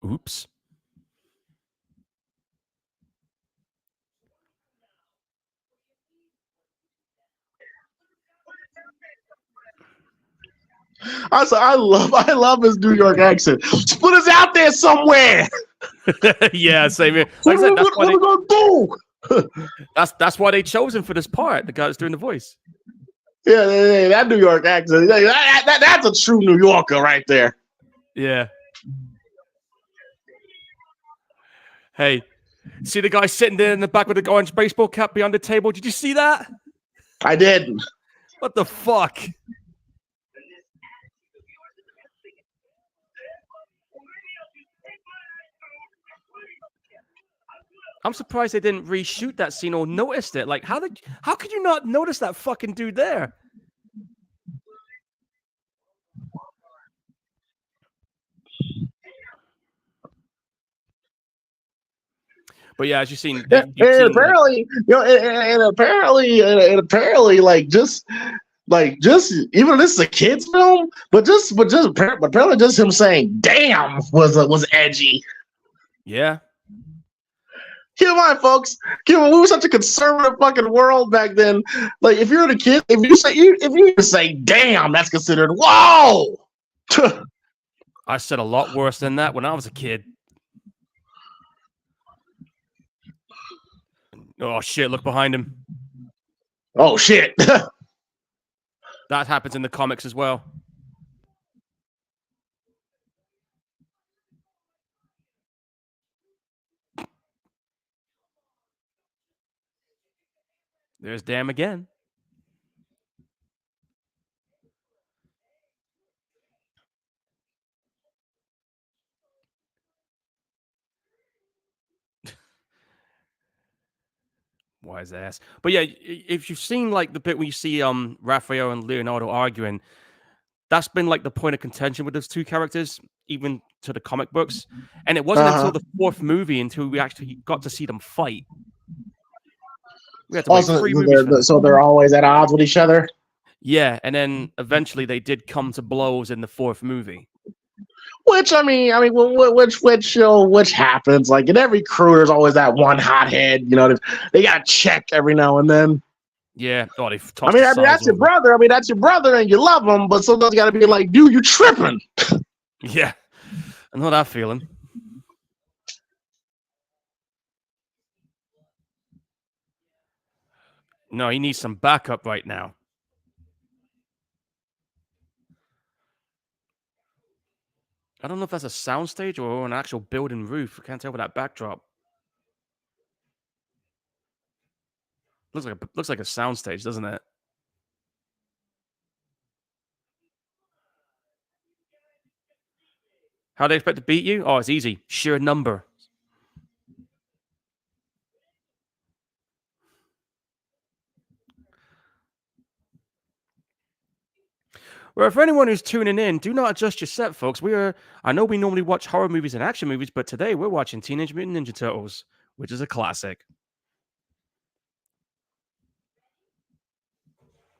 Oops. I love his New York accent. Put us out there somewhere. Yeah, same here. Like what are we gonna do? That's why they chose him for this part. The guy that's doing the voice. Yeah, that New York accent. That's a true New Yorker right there. Yeah. Hey, see the guy sitting there in the back with the orange baseball cap behind the table? Did you see that? I did. What the fuck? I'm surprised they didn't reshoot that scene or noticed it. Like, how could you not notice that fucking dude there? But yeah, as you've seen, apparently, apparently, like just even this is a kids film, but apparently just him saying "damn" was edgy. Yeah. Keep in mind, folks. We were such a conservative fucking world back then. Like, if you're a kid, if you say "damn," that's considered whoa. I said a lot worse than that when I was a kid. Oh shit! Look behind him. Oh shit! That happens in the comics as well. There's damn again. Wise ass. But yeah, if you've seen like the bit where you see Raphael and Leonardo arguing, that's been like the point of contention with those two characters, even to the comic books. And it wasn't until the 4th movie until we actually got to see them fight. We had to wait 3 movies. So they're always at odds with each other. Yeah, and then eventually they did come to blows in the 4th movie. Which which happens. Like in every crew, there's always that one hothead. You know, they got to check every now and then. Yeah. Oh, that's your brother. That's your brother, and you love him, but sometimes you got to be like, dude, you tripping. Yeah, I know that feeling. No, he needs some backup right now. I don't know if that's a soundstage or an actual building roof. I can't tell with that backdrop. Looks like a soundstage, doesn't it? How do they expect to beat you? Oh, it's easy. Sheer number. Well, for anyone who's tuning in, do not adjust your set, folks. I know we normally watch horror movies and action movies, but today we're watching Teenage Mutant Ninja Turtles, which is a classic.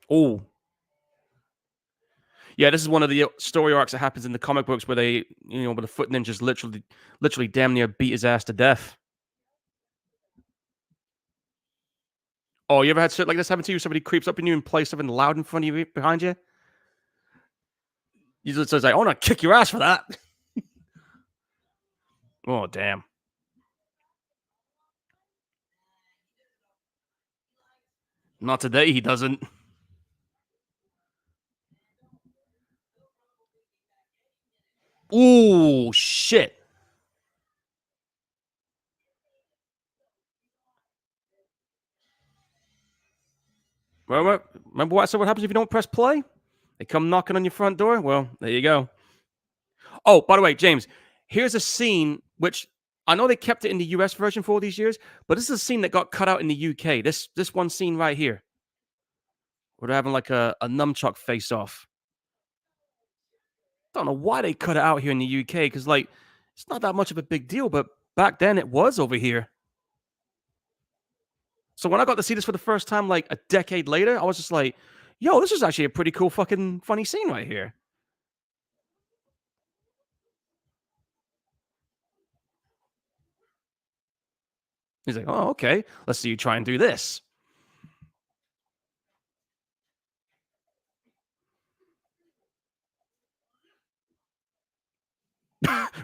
Oh. Yeah, this is one of the story arcs that happens in the comic books where where the foot ninjas literally damn near beat his ass to death. Oh, you ever had shit like this happen to you? Somebody creeps up on you and plays something loud in front of you, behind you? You just like, I want to kick your ass for that. Oh, damn. Not today, he doesn't. Ooh, shit. Well, remember what I said? What happens if you don't press play? They come knocking on your front door. Well, there you go. Oh, by the way, James, here's a scene which I know they kept it in the US version for all these years, but this is a scene that got cut out in the UK. This one scene right here, where they're having like a nunchuck face off. Don't know why they cut it out here in the UK because like it's not that much of a big deal, but back then it was over here. So when I got to see this for the first time, like a decade later, I was just like, yo, this is actually a pretty cool fucking funny scene right here. He's like, oh, okay. Let's see you try and do this.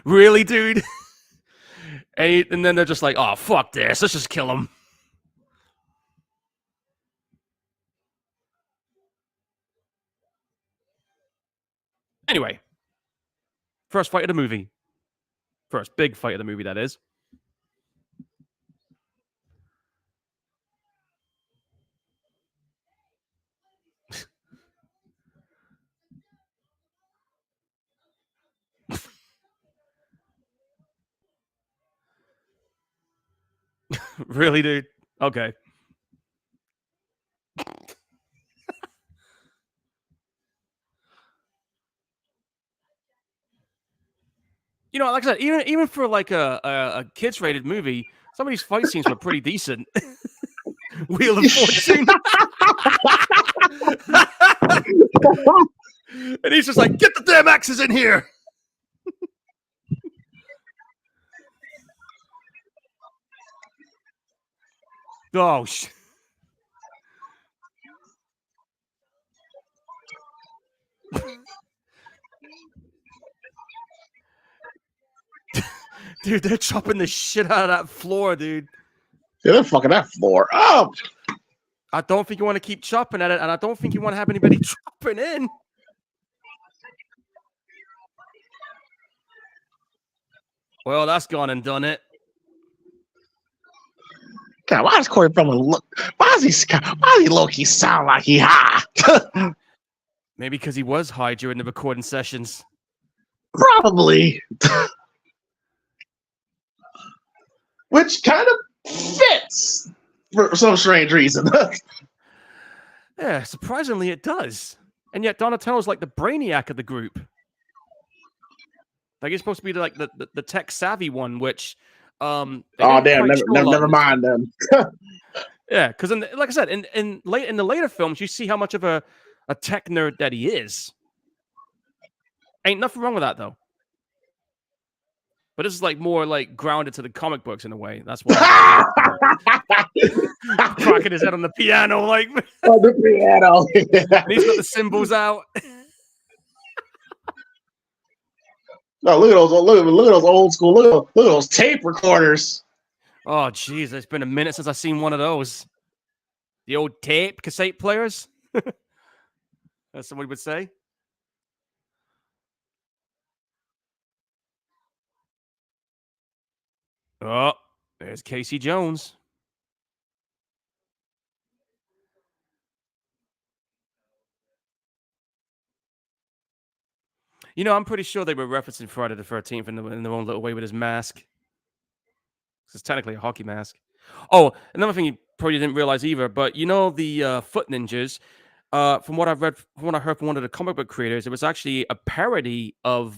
Really, dude? And then they're just like, oh, fuck this. Let's just kill him. Anyway, first fight of the movie. First big fight of the movie, that is. Really, dude? Okay. You know, like I said, even for like a kids rated movie, some of these fight scenes were pretty decent. Wheel of Fortune. And he's just like, get the damn axes in here. Oh, dude, they're chopping the shit out of that floor, dude. Yeah, they're fucking that floor up. I don't think you want to keep chopping at it, and I don't think you want to have anybody chopping in. Well, that's gone and done it. God, why does Corey Feldman look? Why does he low-key sound like he high? Maybe because he was high during the recording sessions. Probably. Which kind of fits for some strange reason. Yeah, surprisingly it does. And yet Donatello's like the brainiac of the group. Like he's supposed to be like the tech savvy one, which oh damn, never mind them. Yeah, because like I said, in the later films, you see how much of a tech nerd that he is. Ain't nothing wrong with that though. But this is like more like grounded to the comic books in a way. That's why cracking his head on the piano, like on the piano. And he's got the cymbals out. No, look at those old school. Look at those tape recorders. Oh jeez, it's been a minute since I've seen one of those. The old tape cassette players, as somebody would say. Oh, there's Casey Jones. You know, I'm pretty sure they were referencing Friday the 13th in their own little way with his mask. It's technically a hockey mask. Oh, another thing you probably didn't realize either, but you know the Foot Ninjas. From what I've read, from what I heard from one of the comic book creators, it was actually a parody of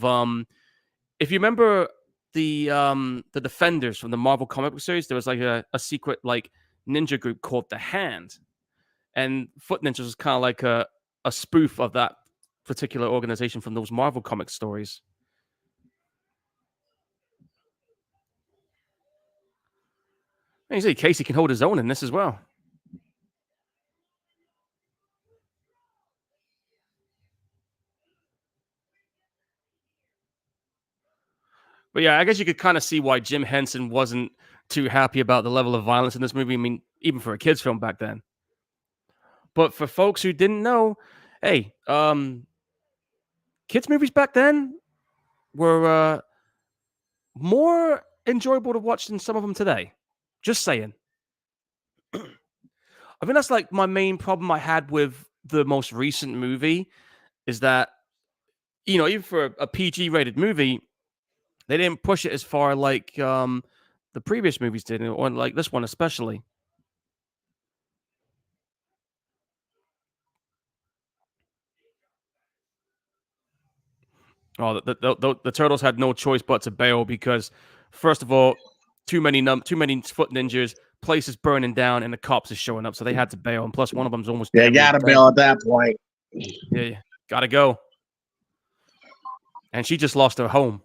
if you remember the Defenders from the Marvel comic book series, there was like a secret like ninja group called the Hand, and Foot Ninjas was kind of like a spoof of that particular organization from those Marvel comic stories. And you see, Casey can hold his own in this as well. But yeah, I guess you could kind of see why Jim Henson wasn't too happy about the level of violence in this movie. I mean, even for a kids' film back then. But for folks who didn't know, hey, kids' movies back then were more enjoyable to watch than some of them today. Just saying. I think that's like my main problem I had with the most recent movie is that, you know, even for a PG rated movie, they didn't push it as far like the previous movies did, or like this one especially. Oh, the Turtles had no choice but to bail because, first of all, too many foot ninjas, place is burning down, and the cops are showing up, so they had to bail. And plus, one of them's almost yeah, gotta bail at that point. Yeah, gotta go. And she just lost her home.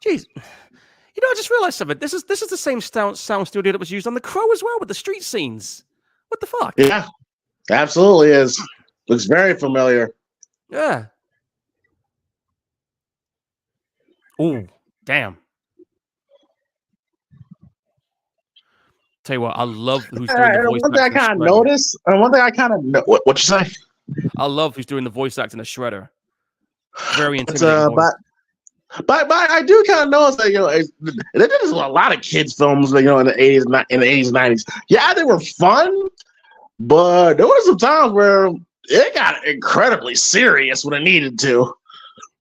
Jeez, you know, I just realized something. This is the same sound studio that was used on The Crow as well with the street scenes. What the fuck? Yeah, absolutely is. Looks very familiar. Yeah. Oh, damn. Tell you what, I love who's doing the voice acting. One thing I kind of noticed, one thing I kind of know, what you say? I love who's doing the voice acting of Shredder. Very intimidating. But I do kind of notice that, you know, they did this with a lot of kids films, you know, in the 80s, in the 80s, 90s. Yeah, they were fun, but there were some times where it got incredibly serious when it needed to.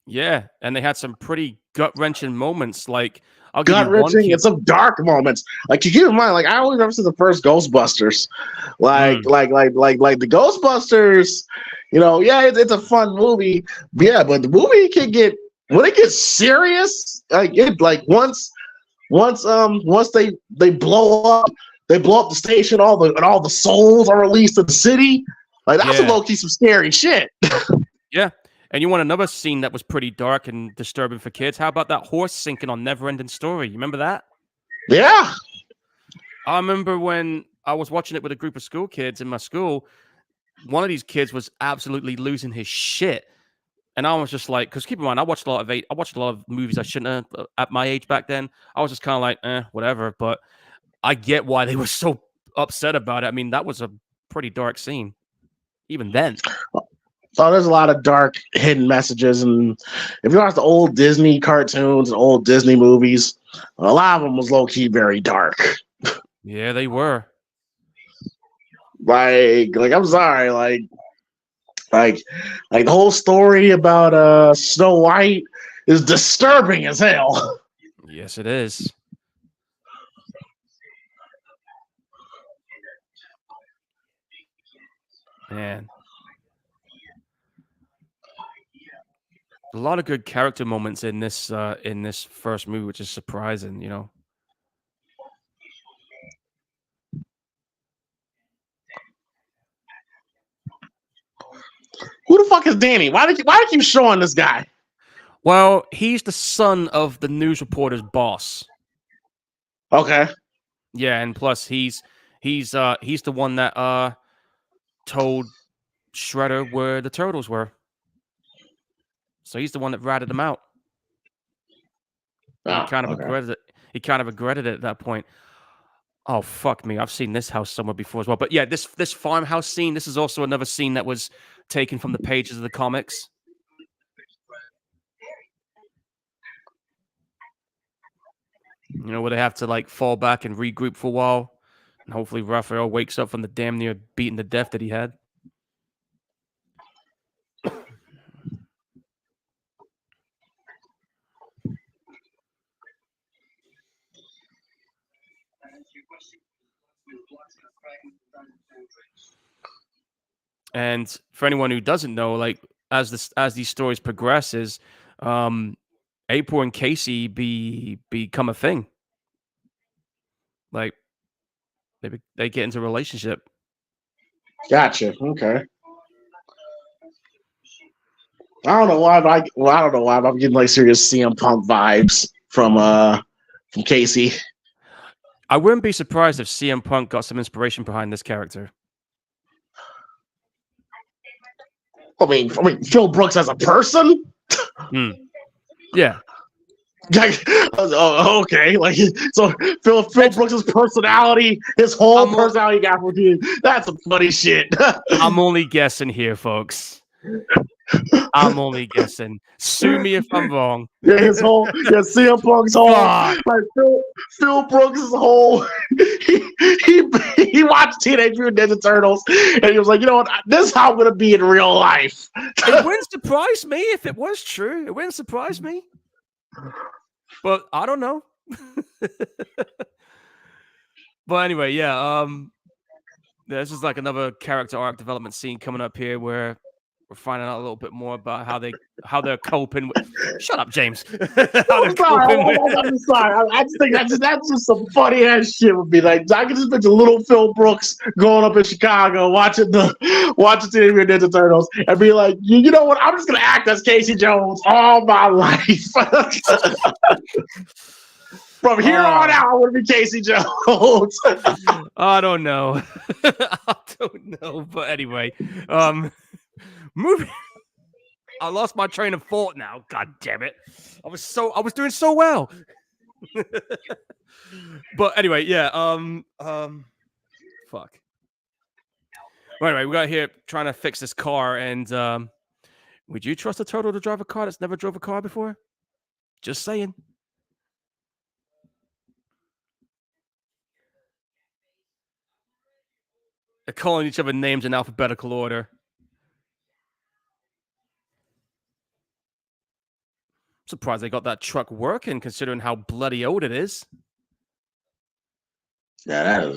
Yeah, and they had some pretty gut-wrenching moments, like gut-wrenching and some dark moments. Like, you keep in mind, like, I always remember the first Ghostbusters. Like the Ghostbusters, you know, yeah, it's a fun movie. Yeah, but the movie can get, when it gets serious, once they blow up the station, all the souls are released to the city. Like, that's a low-key some scary shit. Yeah. And you want another scene that was pretty dark and disturbing for kids? How about that horse sinking on Neverending Story? You remember that? Yeah. I remember when I was watching it with a group of school kids in my school, one of these kids was absolutely losing his shit. And I was just like, because keep in mind, I watched a lot of movies I shouldn't have at my age back then. I was just kind of like, whatever. But I get why they were so upset about it. I mean, that was a pretty dark scene, even then. Oh, there's a lot of dark hidden messages, and if you watch the old Disney cartoons and old Disney movies, a lot of them was low-key very dark. Yeah, they were. Like I'm sorry, like the whole story about Snow White is disturbing as hell. Yes, it is. Man. A lot of good character moments in this first movie, which is surprising, you know. Who the fuck is Danny? Why do you keep showing this guy? Well, he's the son of the news reporter's boss. Okay. Yeah, and plus he's the one that told Shredder where the turtles were. So he's the one that ratted them out. He kind of regretted it. he kind of regretted it at that point. Oh fuck me! I've seen this house somewhere before as well. But yeah, this farmhouse scene. This is also another scene that was taken from the pages of the comics. You know, where they have to like fall back and regroup for a while, and hopefully Raphael wakes up from the damn near beaten to death that he had. And for anyone who doesn't know, like as these stories progresses, April and Casey become a thing. Like they get into a relationship. Gotcha. Okay. I don't know why, but I don't know why, but I'm getting like serious CM Punk vibes from Casey. I wouldn't be surprised if CM Punk got some inspiration behind this character. I mean, Phil Brooks as a person. Yeah. Oh, okay. Like, so Phil Brooks' personality, his whole personality got for you. That's some funny shit. I'm only guessing here, folks. I'm only guessing. Sue me if I'm wrong. Yeah, CM Punk's whole, like Phil Brooks' whole. He watched Teenage Mutant Ninja Turtles, and he was like, you know what? This is how I'm gonna be in real life. It wouldn't surprise me if it was true. It wouldn't surprise me. But I don't know. But anyway, yeah. This is like another character arc development scene coming up here where we're finding out a little bit more about how they're coping with. Shut up, James. I'm sorry. I just think that's just some funny ass shit. Would be like I could just picture little Phil Brooks growing up in Chicago watching Teenage Mutant Ninja Turtles and be like, you know what? I'm just gonna act as Casey Jones all my life. From here on out, I want to be Casey Jones. I don't know. I don't know. But anyway, moving. I lost my train of thought now. God damn it. I was doing so well. But anyway, yeah. Fuck. Well, anyway, we got here trying to fix this car, and would you trust a turtle to drive a car that's never drove a car before? Just saying. They're calling each other names in alphabetical order. I'm surprised they got that truck working, considering how bloody old it is. Yeah, that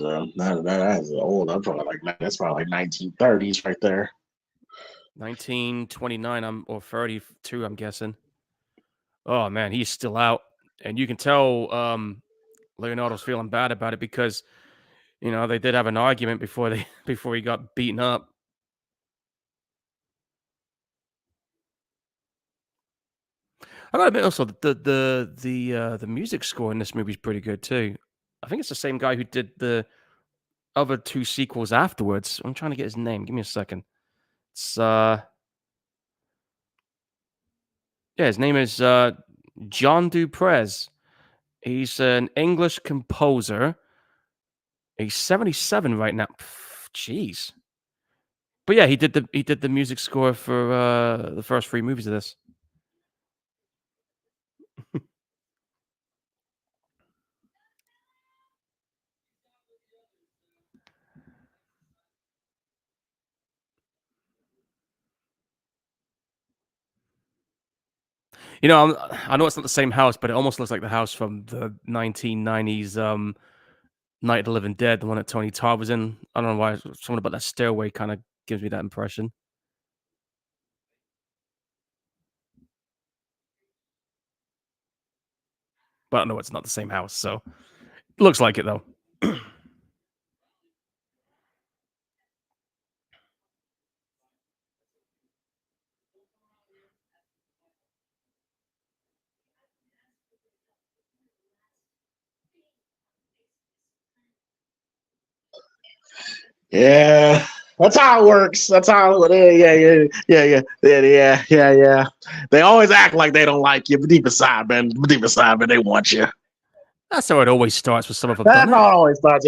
is old. That's probably like 1930s right there. 1929, or 32, I'm guessing. Oh man, he's still out, and you can tell Leonardo's feeling bad about it because, you know, they did have an argument before he got beaten up. I gotta admit, also the music score in this movie is pretty good too. I think it's the same guy who did the other two sequels afterwards. I'm trying to get his name. Give me a second. It's yeah, his name is John Duprez. He's an English composer. He's 77 right now. Jeez. But yeah, he did the music score for the first 3 movies of this. You know, I know it's not the same house, but it almost looks like the house from the 1990s Night of the Living Dead, the one that Tony Todd was in. I don't know why. Something about that stairway kind of gives me that impression. But I know it's not the same house, so it looks like it though. Yeah, that's how it works. That's how yeah. They always act like they don't like you, but deep inside, man, they want you. That's how it always starts with some of them, That's doesn't how it? it always starts.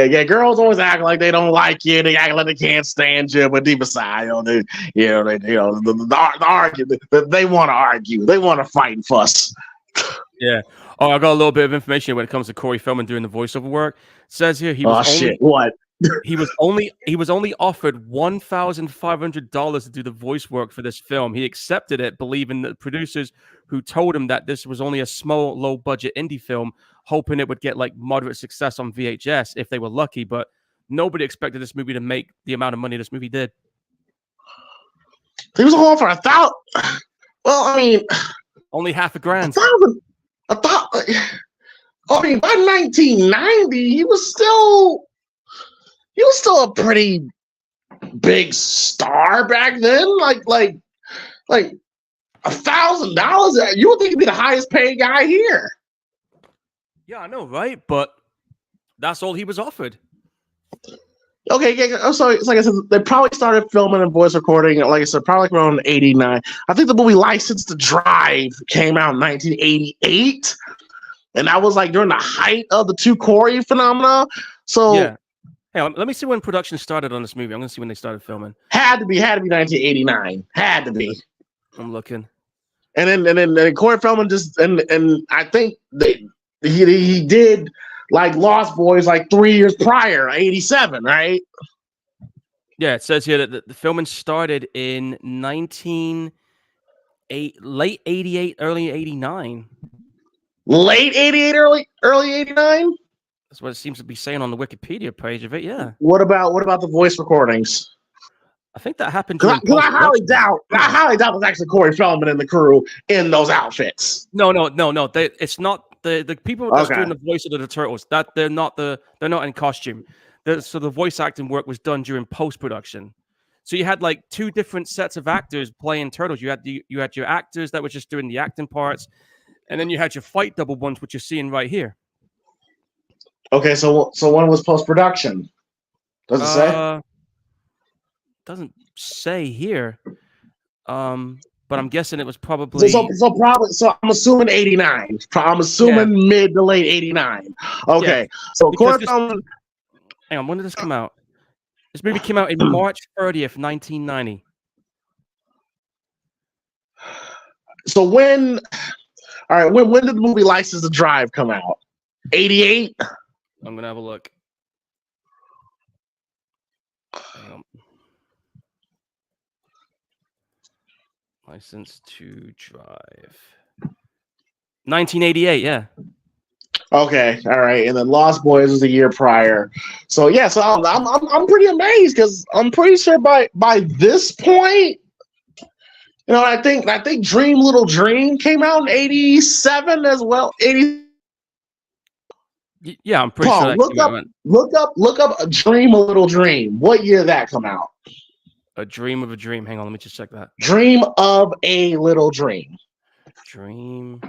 Yeah. Girls always act like they don't like you. They act like they can't stand you, but deep inside, the argument. They want to argue. They want to fight and fuss. Yeah. Oh, I got a little bit of information when it comes to Corey Feldman doing the voiceover work. It says here Oh shit! What? he was only offered $1,500 to do the voice work for this film. He accepted it, believing that the producers who told him that this was only a small, low budget indie film, hoping it would get like moderate success on VHS if they were lucky. But nobody expected this movie to make the amount of money this movie did. He was on for 1,000. Well, I mean, only $1,000. 1,000. I thought. I mean, by 1990, he was still a pretty big star back then. Like $1,000. You would think he'd be the highest paid guy here. Yeah, I know, right? But that's all he was offered. Okay, yeah. So it's like I said, they probably started filming and voice recording, like I said, probably around 89. I think the movie License to Drive came out in 1988. And that was like during the height of the two Corey phenomena. So yeah. Hey, let me see when production started on this movie. I'm gonna see when they started filming. Had to be 1989. Had to be. I'm looking. And then Corey Feldman just and I think he did like Lost Boys like 3 years prior, 87, right? Yeah, it says here that the filming started in late 88, early 89. Late 88, early 89? That's what it seems to be saying on the Wikipedia page of it, yeah. What about the voice recordings? I think that happened because I highly doubt was actually Corey Feldman and the crew in those outfits. No. It's not the people that's doing the voice of the Turtles. That they're not in costume. So the voice acting work was done during post production. So you had like two different sets of actors playing Turtles. You had your actors that were just doing the acting parts, and then you had your fight double ones, which you're seeing right here. Okay, so when was post production? Does it say? Doesn't say here. But I'm guessing it was probably so I'm assuming 89. I'm assuming mid to late 89. Okay. Yeah. So hang on, when did this come out? This movie came out in March 30th, 1990. So when did the movie License to Drive come out? 88? I'm gonna have a look. Hang on. License to Drive. 1988, yeah. Okay, all right, and then Lost Boys was a year prior. So yeah, so I'm pretty amazed because I'm pretty sure by this point, I think Dream Little Dream came out in 87 as well. 80. Yeah, I'm pretty sure. Look up a Dream a Little Dream. What year did that come out? A Dream of a Dream. Hang on, let me just check that. Dream of a Little Dream. Dream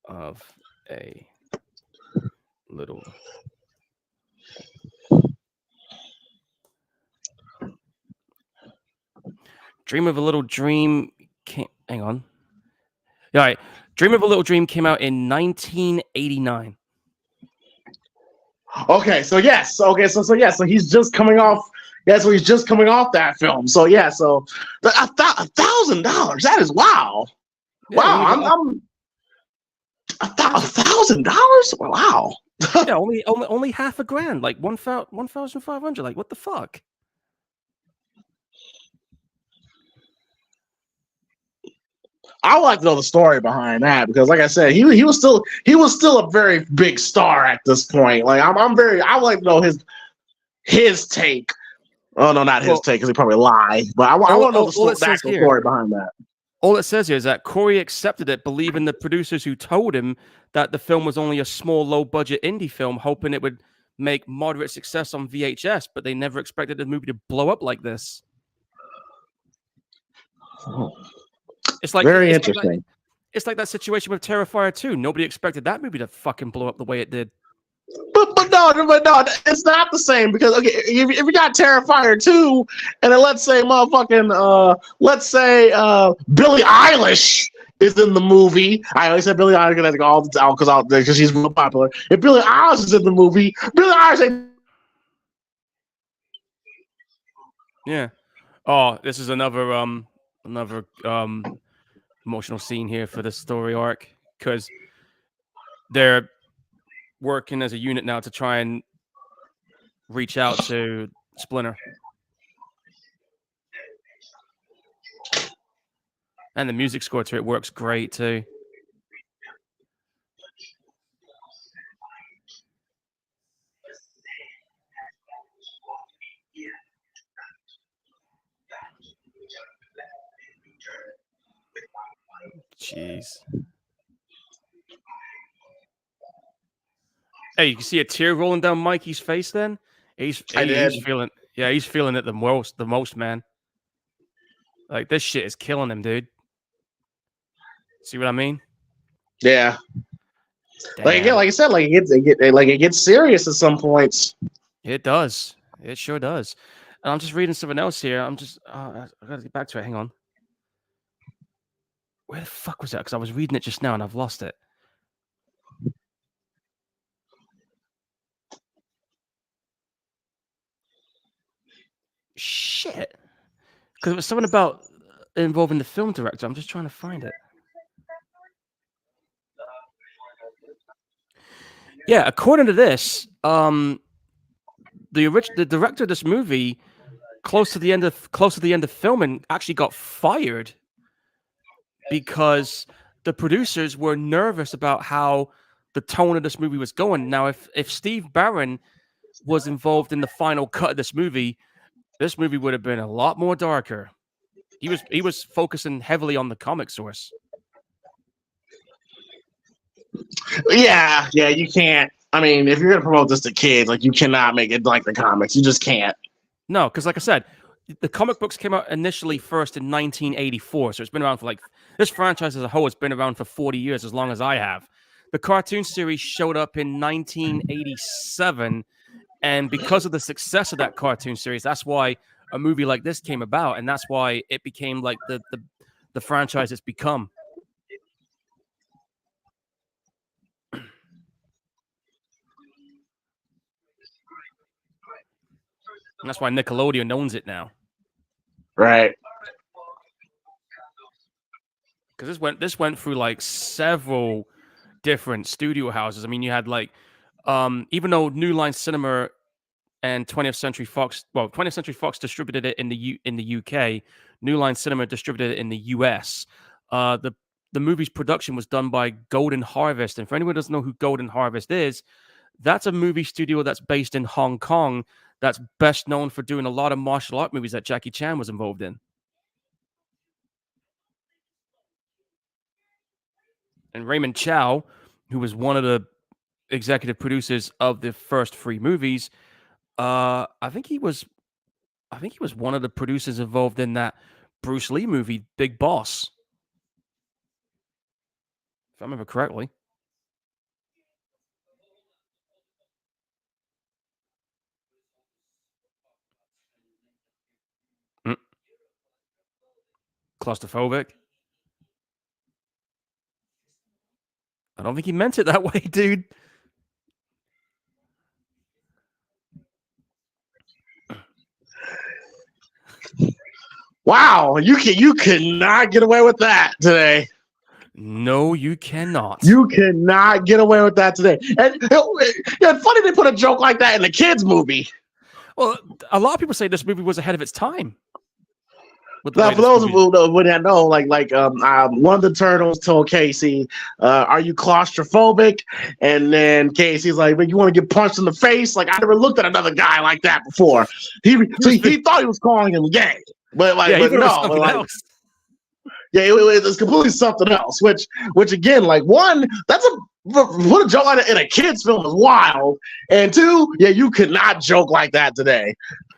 of a Little. Dream of a Little Dream hang on. All right. Dream of a Little Dream came out in 1989. Okay, so yes. Okay, so he's just coming off. Yeah, so he's just coming off that film. So yeah, so $1,000. That is wow. Yeah, wow, I'm $1,000. Wow. Yeah, only $1,000, like 1,500. Like what the fuck? I would like to know the story behind that because, like I said, he was still a very big star at this point. Like I would like to know his take. Oh no, not his take because he probably lied. But I want to know the actual story behind that. All it says here is that Corey accepted it, believing the producers who told him that the film was only a small, low-budget indie film, hoping it would make moderate success on VHS, but they never expected the movie to blow up like this. Oh. It's like very interesting. It's like that situation with Terrifier 2. Nobody expected that movie to fucking blow up the way it did. But no, it's not the same because if you got Terrifier 2, and then let's say Billie Eilish is in the movie. I always said Billie Eilish all the time because she's real popular. If Billie Eilish is in the movie, Billie Eilish. Yeah. Oh, this is another emotional scene here for the story arc because they're working as a unit now to try and reach out to Splinter. And the music score to it works great too. Jeez. Hey, you can see a tear rolling down Mikey's face then? He's feeling it the most, man. Like, this shit is killing him, dude. See what I mean? Yeah. Damn. Like I said, it gets serious at some points. It does. It sure does. And I'm just reading something else here. I gotta get back to it. Hang on. Where the fuck was that? Because I was reading it just now and I've lost it. Shit. Because it was something about involving the film director. I'm just trying to find it. Yeah, according to this, the director of this movie, close to the end of filming, actually got fired because the producers were nervous about how the tone of this movie was going. Now, if Steve Barron was involved in the final cut of this movie would have been a lot more darker. He was focusing heavily on the comic source. Yeah, you can't. I mean, if you're gonna promote this to kids, like, you cannot make it like the comics. You just can't. No, because like I said, the comic books came out initially first in 1984, so it's been around for this franchise as a whole has been around for 40 years, as long as I have. The cartoon series showed up in 1987, and because of the success of that cartoon series, that's why a movie like this came about, and that's why it became like the franchise it's become. And that's why Nickelodeon owns it now. Right. Because this went through like several different studio houses. I mean, you had like, even though New Line Cinema and 20th Century Fox distributed it in the UK, New Line Cinema distributed it in the US. The movie's production was done by Golden Harvest, and for anyone who doesn't know who Golden Harvest is, that's a movie studio that's based in Hong Kong. That's best known for doing a lot of martial art movies that Jackie Chan was involved in. And Raymond Chow, who was one of the executive producers of the first 3 movies, I think he was one of the producers involved in that Bruce Lee movie, Big Boss. If I remember correctly. Claustrophobic. I don't think he meant it that way, dude. Wow, you cannot get away with that today. No, you cannot. You cannot get away with that today. And it's funny they put a joke like that in the kids' movie. Well, a lot of people say this movie was ahead of its time. Now, for those who wouldn't know, one of the turtles told Casey, "Are you claustrophobic?" And then Casey's like, "But you want to get punched in the face?" Like, I never looked at another guy like that before. He thought he was calling him gay, but no. Yeah, it was completely something else. Which again, like, one, put a joke like that in a kid's film is wild, and 2, yeah, you could not joke like that today.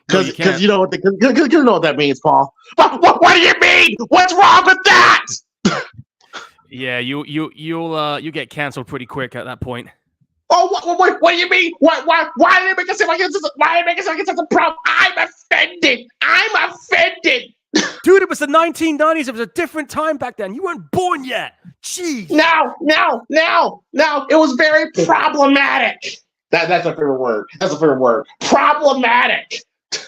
Because you know what you know what that means, Paul. What do you mean? What's wrong with that? Yeah, you'll get canceled pretty quick at that point. Oh, what do you mean? Why did it make it seem like it's such a problem? I'm offended. Dude, it was the 1990s. It was a different time back then. You weren't born yet. Jeez. No. It was very problematic. That's a favorite word. That's a favorite word. Problematic.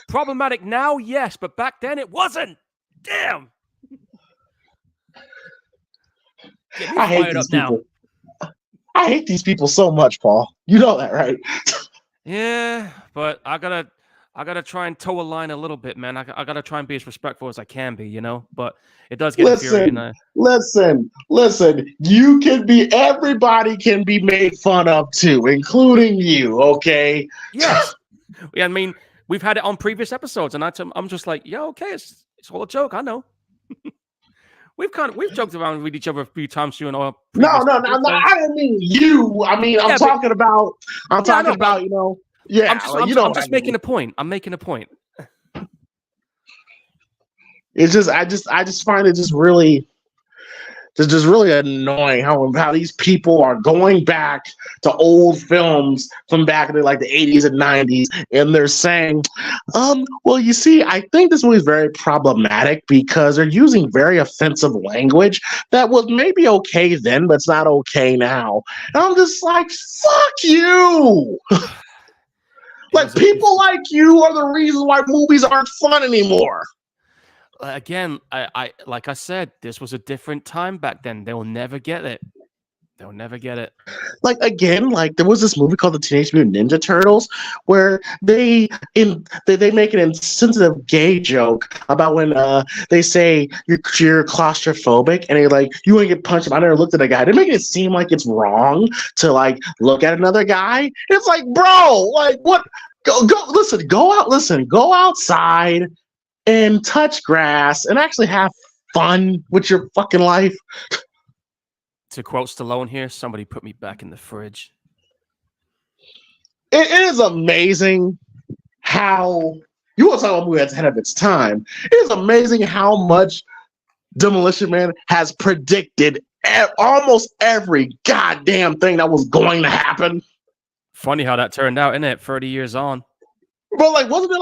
Problematic now, yes, but back then it wasn't. Damn. Get me fired up now. I hate these people so much, Paul. You know that, right? Yeah, but I gotta try and toe a line a little bit, man. I gotta try and be as respectful as I can be, you know. But it does get infuriating. Listen. You can be. Everybody can be made fun of too, including you. Okay. Yes. Yeah, I mean, we've had it on previous episodes, and I'm just like, yeah, okay, it's all a joke. I know. We've joked around with each other a few times during our No. I didn't mean you. I mean, I'm talking about. You know. Yeah, I'm just making a point. I'm making a point. It's just, I just find it just really annoying how these people are going back to old films from back in the 80s and 90s, and they're saying, well, you see, I think this movie is very problematic because they're using very offensive language that was maybe okay then, but it's not okay now. And I'm just like, fuck you. People like you are the reason why movies aren't fun anymore. Again, I like I said, this was a different time back then. They'll never get it. They'll never get it. There was this movie called the Teenage Mutant Ninja Turtles where they make an insensitive gay joke about when they say you're claustrophobic and they're like, you want to get punched. I never looked at a guy. They're making it seem like it's wrong to look at another guy. It's like, bro, what? Go outside and touch grass and actually have fun with your fucking life. To quote Stallone here, somebody put me back in the fridge. It is amazing how you want to talk about a movie that's ahead of its time. It is amazing how much Demolition Man has predicted almost every goddamn thing that was going to happen. Funny how that turned out, isn't it? 30 years on. But wasn't it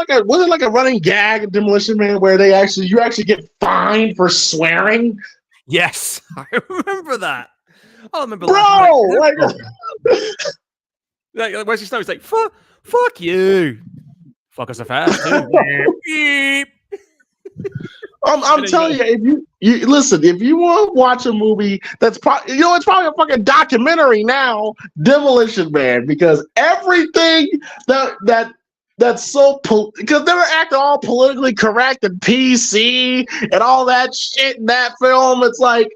like a running gag in Demolition Man where you actually get fined for swearing? Yes, I remember that. I remember, bro. Where's he start? He's like, fuck you, fuck us fast too. I'm telling you, if you want to watch a movie that's probably, it's probably a fucking documentary now, Demolition Man, because everything that's so because they were acting all politically correct and PC and all that shit in that film. It's like,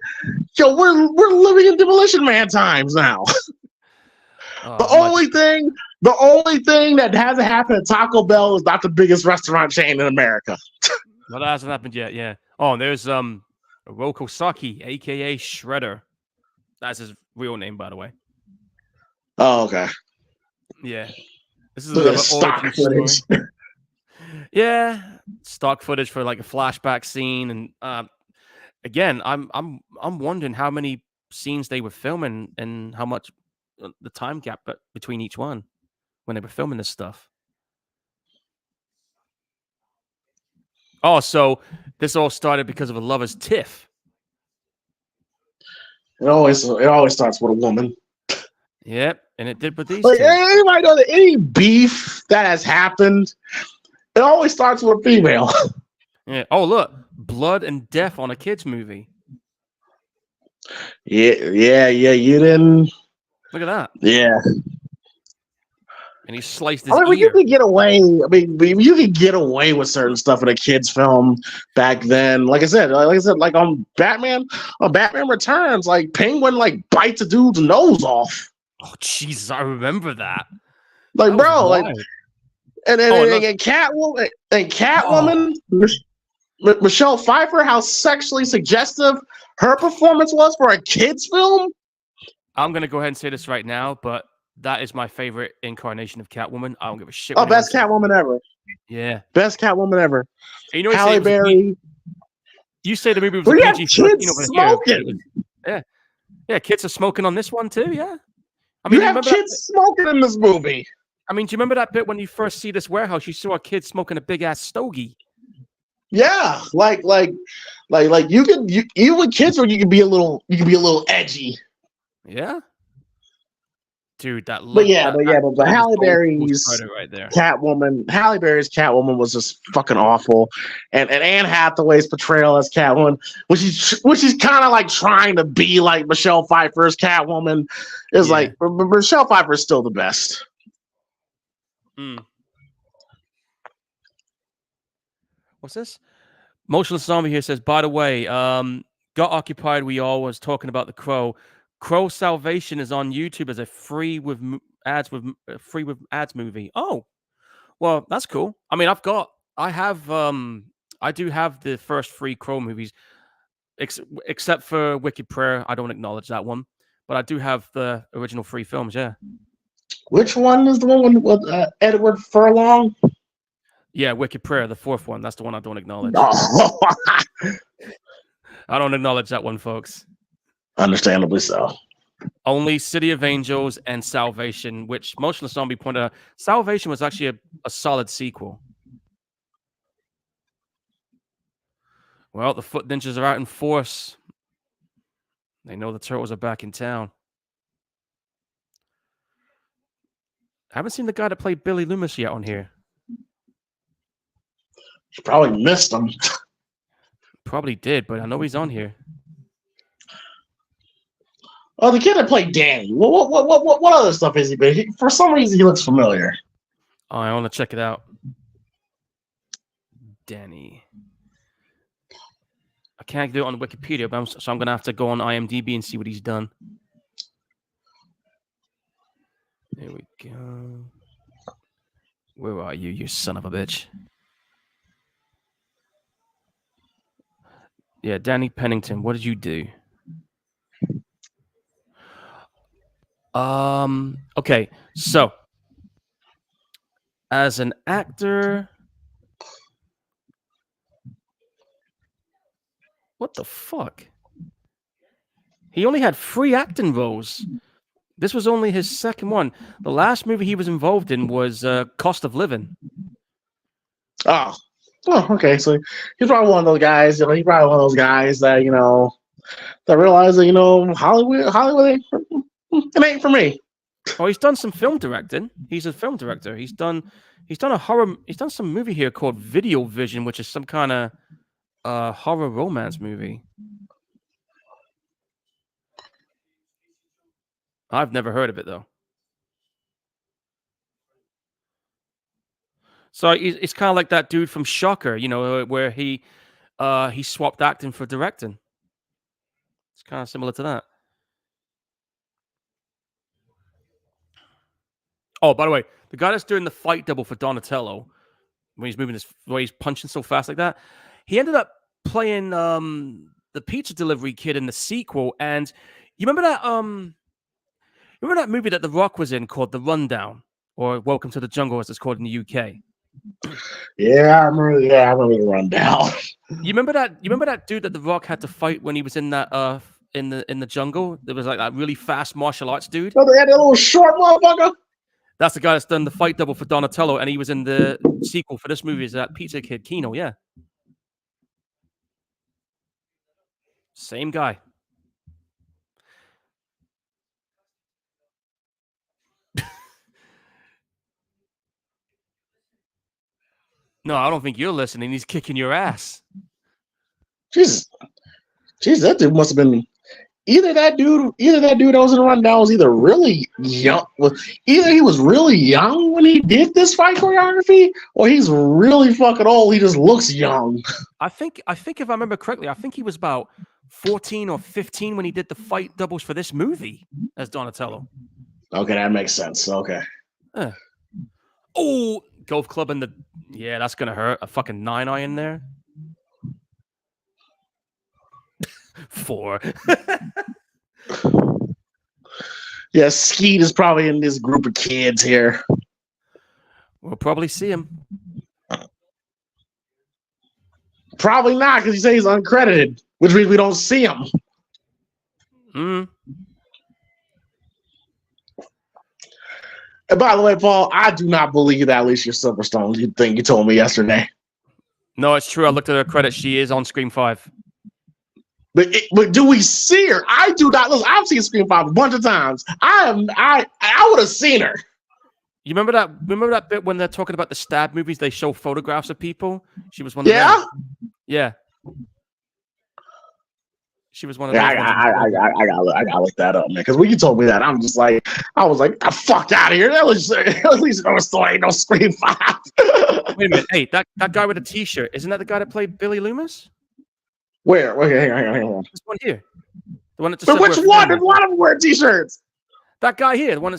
we're living in Demolition Man times now. The only thing that hasn't happened at Taco Bell is not the biggest restaurant chain in America. Well, that hasn't happened yet. Yeah. Oh, and there's Roko Saki, aka Shredder. That's his real name, by the way. Oh, okay. Yeah. This is a stock footage. Yeah, stock footage for a flashback scene, and again, I'm wondering how many scenes they were filming and how much the time gap between each one when they were filming this stuff. Oh, so this all started because of a lover's tiff. It always starts with a woman. Yep, and it did with these two. Anybody know that any beef that has happened, it always starts with a female. Yeah. Oh, look, blood and death on a kids movie. Yeah. You didn't. Look at that. Yeah. And he sliced his ear. You could get away. You could get away with certain stuff in a kids' film back then. Like I said, on Batman Returns, Penguin bites a dude's nose off. Oh Jesus, I remember that. And Catwoman, Michelle Pfeiffer, how sexually suggestive her performance was for a kids' film. I'm gonna go ahead and say this right now, but that is my favorite incarnation of Catwoman. I don't give a shit. Oh, best Catwoman ever. Yeah, best Catwoman ever. And Halle Berry. You say the movie was a PG-13 over smoking. Here. Yeah, kids are smoking on this one too. Yeah. You have kids smoking in this movie. I mean, do you remember that bit when you first see this warehouse? You saw a kid smoking a big ass stogie. Yeah, like you even with kids, or you can be a little edgy. Yeah, dude, that But look, yeah, that but that yeah, but that is Halle old school Berry's Shredder right there. Halle Berry's Catwoman was just fucking awful, and Anne Hathaway's portrayal as Catwoman, which is kind of like trying to be like Michelle Pfeiffer's Catwoman, is Yeah. like but Michelle Pfeiffer is still the best. Mm. What's this? Motionless Zombie here says, by the way, got occupied. We all was talking about the Crow. Crow Salvation is on YouTube as a free with ads movie. Oh, well, that's cool. I mean, I do have the first three Crow movies, except for Wicked Prayer. I don't acknowledge that one, but I do have the original three films. Yeah, Which one is the one with Edward Furlong? yeah, Wicked Prayer, the fourth one. That's the one I don't acknowledge. Oh, I don't acknowledge that one, folks. understandably so. Only City of Angels and Salvation, which Motionless Zombie pointed out. Salvation was actually a solid sequel. Well, the Foot Ninjas are out in force. They know the Turtles are back in town. I haven't seen the guy that played Billy Loomis yet on here. You probably missed him. Probably did, but I know he's on here. Oh, the kid that played Danny. What other stuff has he been? For some reason, he looks familiar. Oh, I want to check it out. Danny. I can't do it on Wikipedia, so I'm going to have to go on IMDb and see what he's done. There we go. Where are you son of a bitch? Yeah, Danny Pennington. What did you do? Okay, so as an actor, what the fuck? He only had 3 acting roles. This was only his second one. The last movie he was involved in was Cost of Living. Oh, okay. So he's probably one of those guys. He's probably one of those guys that that realize that Hollywood, it ain't for me. Oh, he's done some film directing. He's a film director. He's done a horror. He's done some movie here called Video Vision, which is some kind of horror romance movie. I've never heard of it though. So it's kind of like that dude from Shocker, where he swapped acting for directing. It's kind of similar to that. Oh, by the way, the guy that's doing the fight double for Donatello, when he's moving way he's punching so fast like that, he ended up playing the pizza delivery kid in the sequel. And you remember that movie that The Rock was in called The Rundown, or Welcome to the Jungle, as it's called in the UK? Yeah, I remember The Rundown. You remember that dude that The Rock had to fight when he was in that in the jungle? There was like that really fast martial arts dude. Oh, they had that little short motherfucker. That's the guy that's done the fight double for Donatello, and he was in the sequel for this movie. Is that Pizza Kid Kino? Yeah, same guy. No, I don't think you're listening. He's kicking your ass. Jesus, that dude must have been either that dude that was in the Rundown was either really young, either he was really young when he did this fight choreography, or he's really fucking old. He just looks young. I think if I remember correctly, I think he was about 14 or 15 when he did the fight doubles for this movie as Donatello. Okay, that makes sense. Okay. Oh, golf club in the... Yeah, that's going to hurt. A fucking 9-iron there. 4. Yeah, Skeet is probably in this group of kids here. We'll probably see him. Probably not, because he says he's uncredited, which means we don't see him. Hmm. And by the way, Paul, I do not believe that Alicia Silverstone thing you told me yesterday. No, it's true. I looked at her credits. She is on Scream 5. But do we see her? I do not. Listen, I've seen Scream 5 a bunch of times. I would have seen her. You remember that? Remember that bit when they're talking about the stab movies? They show photographs of people. She was one of them. Yeah. She was one of those. I gotta look that up, man. Because when you told me that, I was like, the fuck out of here. That was at least no story, no Scream 5. Wait a minute. Hey, that guy with a T-shirt, isn't that the guy that played Billy Loomis? Where? Okay, hang on. This one here. The one that just but which one? There's a lot of them wearing T-shirts. That guy here, the one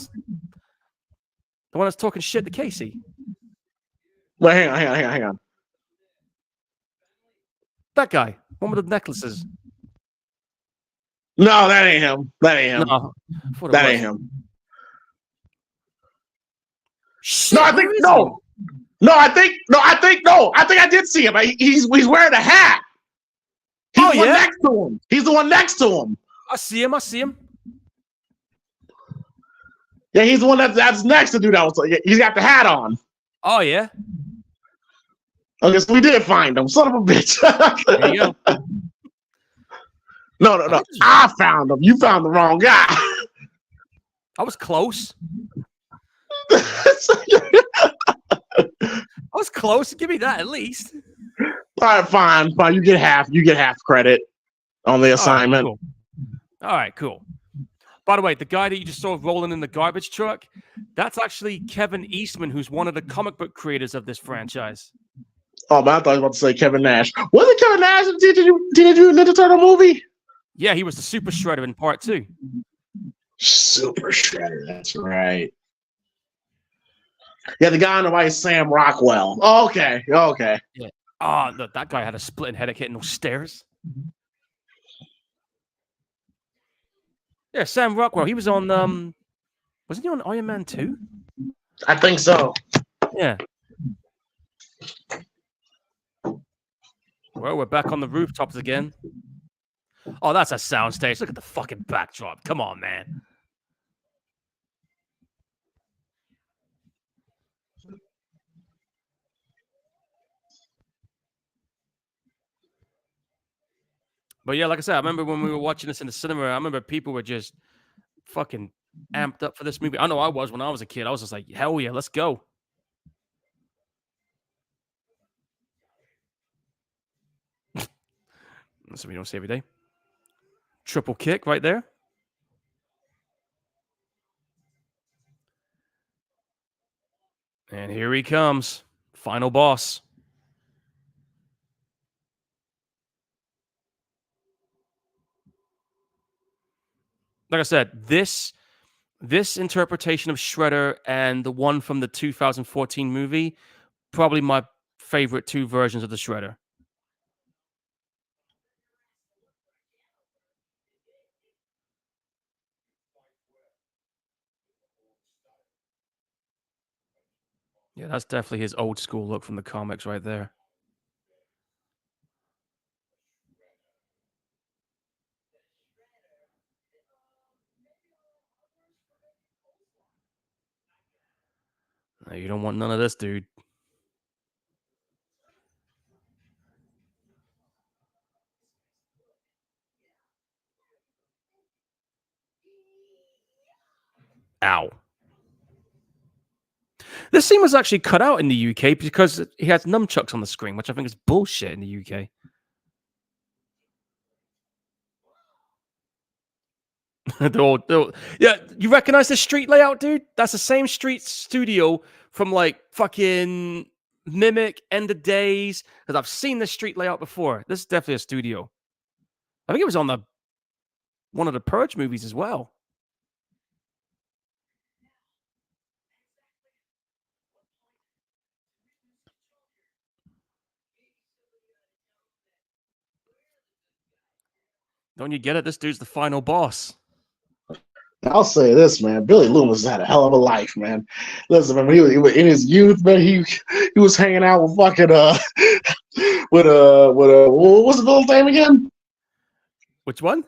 that's talking shit to Casey. Wait, hang on. That guy, one with the necklaces. No, that ain't him. That ain't him. No, that ain't him. Shit, no, I think no. I think I did see him. He's wearing a hat. He's the one next to him. He's the one next to him. I see him. Yeah, he's the one that's next to dude. He's got the hat on. Oh yeah. Okay, so we did find him. Son of a bitch. There you go. No. I found him. You found the wrong guy. I was close. I was close. Give me that at least. All right, fine. You get half credit on the assignment. All right, cool. By the way, the guy that you just saw rolling in the garbage truck, that's actually Kevin Eastman, who's one of the comic book creators of this franchise. Oh, man, I thought I was about to say Kevin Nash. Wasn't Kevin Nash in the Teenage Mutant Ninja Turtle movie? Yeah, he was the Super Shredder in Part 2. Super Shredder, that's right. Yeah, the guy on the right is Sam Rockwell. Oh, okay. Yeah. Oh, look, that guy had a splitting headache hitting those stairs. Yeah, Sam Rockwell. He was on, wasn't he on Iron Man 2? I think so. Yeah. Well, we're back on the rooftops again. Oh, that's a soundstage. Look at the fucking backdrop. Come on, man. But yeah, like I said, I remember when we were watching this in the cinema, I remember people were just fucking amped up for this movie. I know I was when I was a kid. I was just like, hell yeah, let's go. That's what we don't see every day. Triple kick right there. And here he comes. Final boss. Like I said, this interpretation of Shredder and the one from the 2014 movie, probably my favorite two versions of the Shredder. Yeah, that's definitely his old school look from the comics right there. No, you don't want none of this, dude. Ow. This scene was actually cut out in the UK because he has nunchucks on the screen, which I think is bullshit in the UK. Yeah, you recognize the street layout, dude? That's the same street studio from like fucking Mimic, End of Days, because I've seen this street layout before. This is definitely a studio. I think it was on one of the Purge movies as well. Don't you get it? This dude's the final boss. I'll say this, man. Billy Loomis had a hell of a life, man. Listen, man, he was in his youth, man. He was hanging out with fucking with what's the villain's name again? Which one?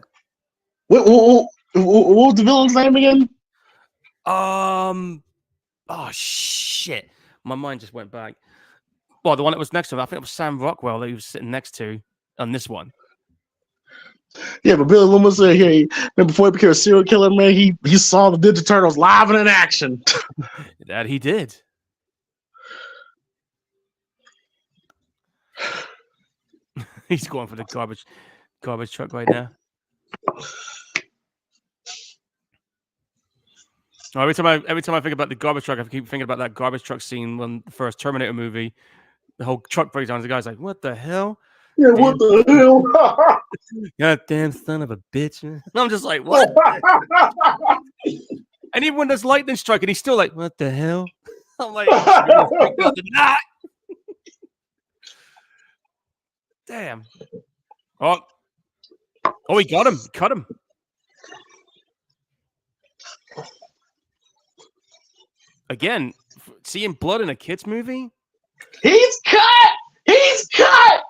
What was the villain's name again? Oh shit! My mind just went back. Well, the one that was next to him, I think it was Sam Rockwell that he was sitting next to on this one. Yeah, but Billy Loomis said here, before he became a serial killer, man, he saw the Ninja Turtles live and in action. That he did. He's going for the garbage truck right now. Every time I think about the garbage truck, I keep thinking about that garbage truck scene when the first Terminator movie. The whole truck breaks down. The guy's like, "What the hell? Yeah, what the hell? Goddamn son of a bitch!" And I'm just like, "What?" And even when there's lightning striking, he's still like, "What the hell?" I'm like, "Not." Damn. Oh, he got him. Cut him. Again, seeing blood in a kid's movie? He's cut! He's cut!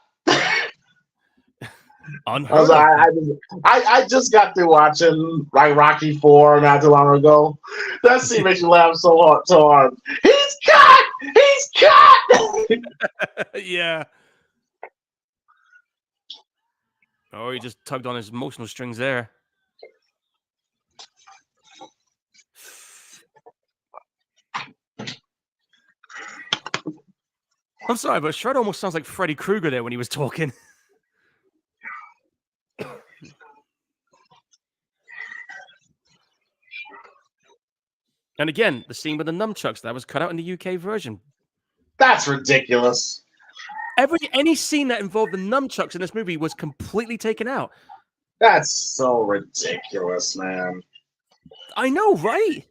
Unheard of. I just got through watching like Rocky 4 not too long ago. That scene makes you laugh so hard. He's cut! He's cut! Yeah. Oh, he just tugged on his emotional strings there. I'm sorry, but Shredder almost sounds like Freddy Krueger there when he was talking. And again, the scene with the nunchucks, that was cut out in the UK version. That's ridiculous. Any scene that involved the nunchucks in this movie was completely taken out. That's so ridiculous, man. I know, right?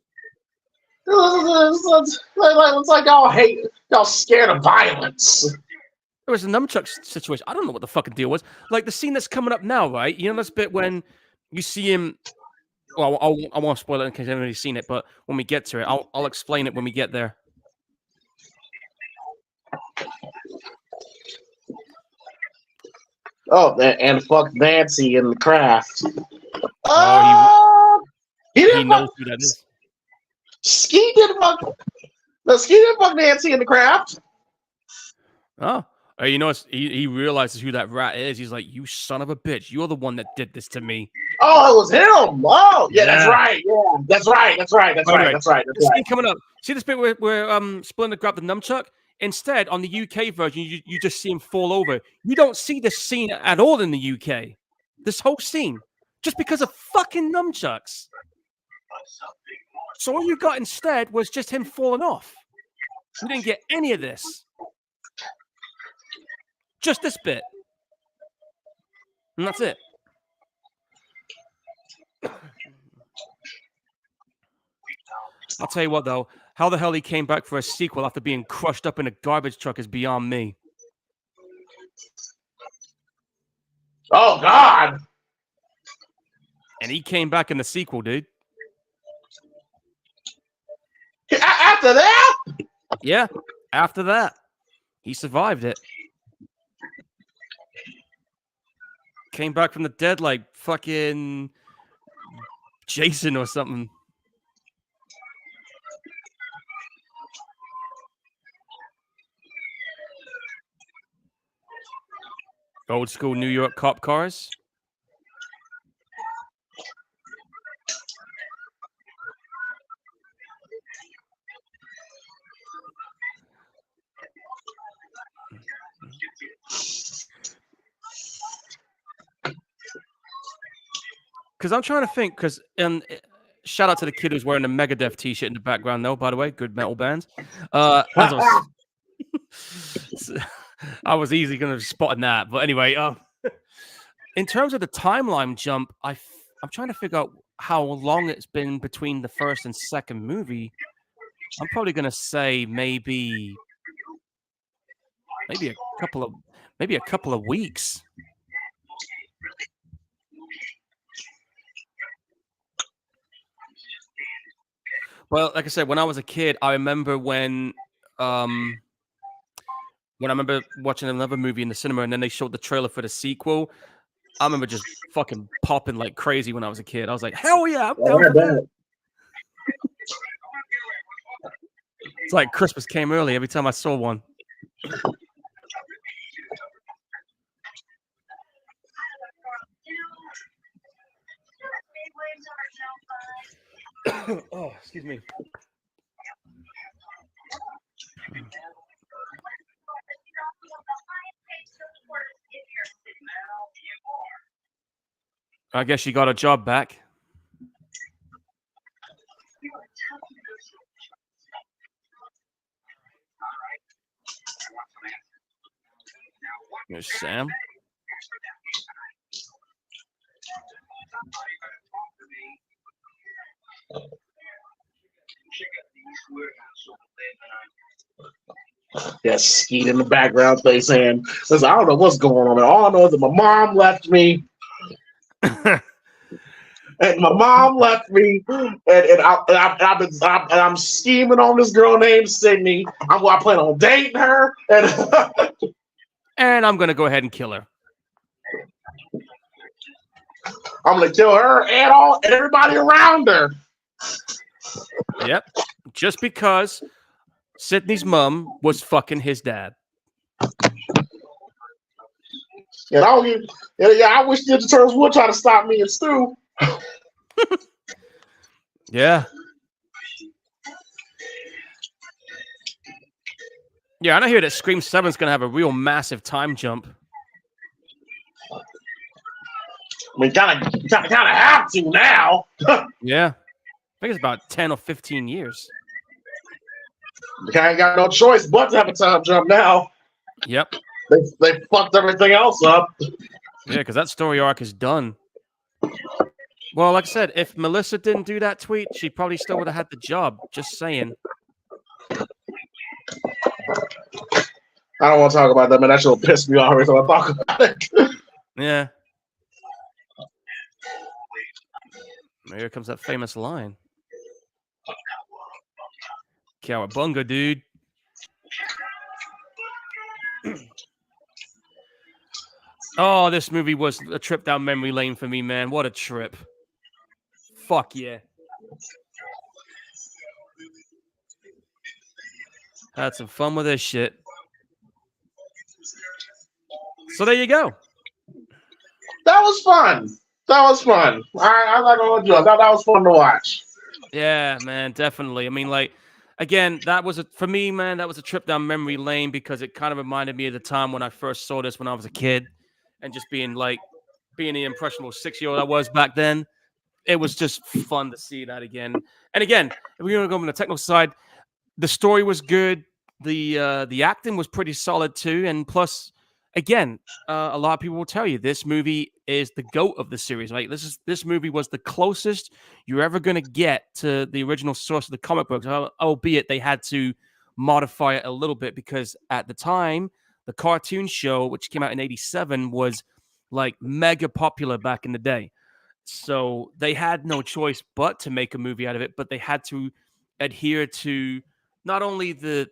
It's like y'all scared of violence. There was a nunchuck situation. I don't know what the fucking deal was. Like the scene that's coming up now, right? You know this bit when you see him. Well, I won't spoil it in case anybody's seen it, but when we get to it, I'll explain it when we get there. Oh, and fuck Nancy in the craft. He knows who that is. Ski didn't fuck Nancy in the craft. Oh, you know, he realizes who that rat is. He's like, "You son of a bitch! You're the one that did this to me." Oh, it was him. Oh, yeah. That's right. Yeah, that's right. Coming up. See this bit where Splinter grabbed the nunchuck. Instead, on the UK version, you just see him fall over. You don't see this scene at all in the UK. This whole scene, just because of fucking nunchucks. So all you got instead was just him falling off. You didn't get any of this. Just this bit. And that's it. I'll tell you what, though. How the hell he came back for a sequel after being crushed up in a garbage truck is beyond me. Oh, God. And he came back in the sequel, dude. After that? Yeah, after that. He survived it. Came back from the dead like fucking Jason or something. Old school New York cop cars. Because I'm trying to think, shout out to the kid who's wearing a Megadeth t-shirt in the background, though, by the way. Good metal bands. I was easily going to spot that. But anyway, in terms of the timeline jump, I'm trying to figure out how long it's been between the first and second movie. I'm probably going to say maybe a couple of weeks. Well, like I said, when I was a kid, I remember when I remember watching another movie in the cinema and then they showed the trailer for the sequel. I remember just fucking popping like crazy when I was a kid. I was like, hell yeah, I'm down for that. It's like Christmas came early every time I saw one. Oh, excuse me. I guess she got her job back. There's Sam. Yeah, Skeet in the background play saying, "Listen, I don't know what's going on. All I know is that my mom left me." And my mom left me, and I'm scheming on this girl named Sydney. I plan on dating her, And I'm gonna go ahead and kill her. I'm gonna kill her and everybody around her. Yep, just because Sydney's mom was fucking his dad. And I wish Ninja Turtles would try to stop me and Stu. Yeah. Yeah, and I hear that Scream 7's going to have a real massive time jump. I mean, kind of have to now. Yeah. I think it's about 10 or 15 years. I ain't got no choice but to have a time jump now. Yep. They fucked everything else up. Yeah, because that story arc is done. Well, like I said, if Melissa didn't do that tweet, she probably still would have had the job. Just saying. I don't want to talk about that, man. That shit will piss me off every time I talk about it. Yeah. Here comes that famous line. Cowabunga, dude. Oh, this movie was a trip down memory lane for me, man. What a trip. Fuck yeah. Had some fun with this shit. So there you go. That was fun. I'm not gonna joke. That was fun to watch. Yeah, man, definitely. I mean, like, again, that was for me, man. That was a trip down memory lane because it kind of reminded me of the time when I first saw this when I was a kid, and just being the impressionable 6-year-old I was back then. It was just fun to see that again. And again, if we're gonna go on the technical side, the story was good. The acting was pretty solid too, and plus, again, a lot of people will tell you this movie is the GOAT of the series. Like this movie was the closest you're ever going to get to the original source of the comic books, albeit they had to modify it a little bit because at the time the cartoon show, which came out in '87, was like mega popular back in the day. So they had no choice but to make a movie out of it, but they had to adhere to not only the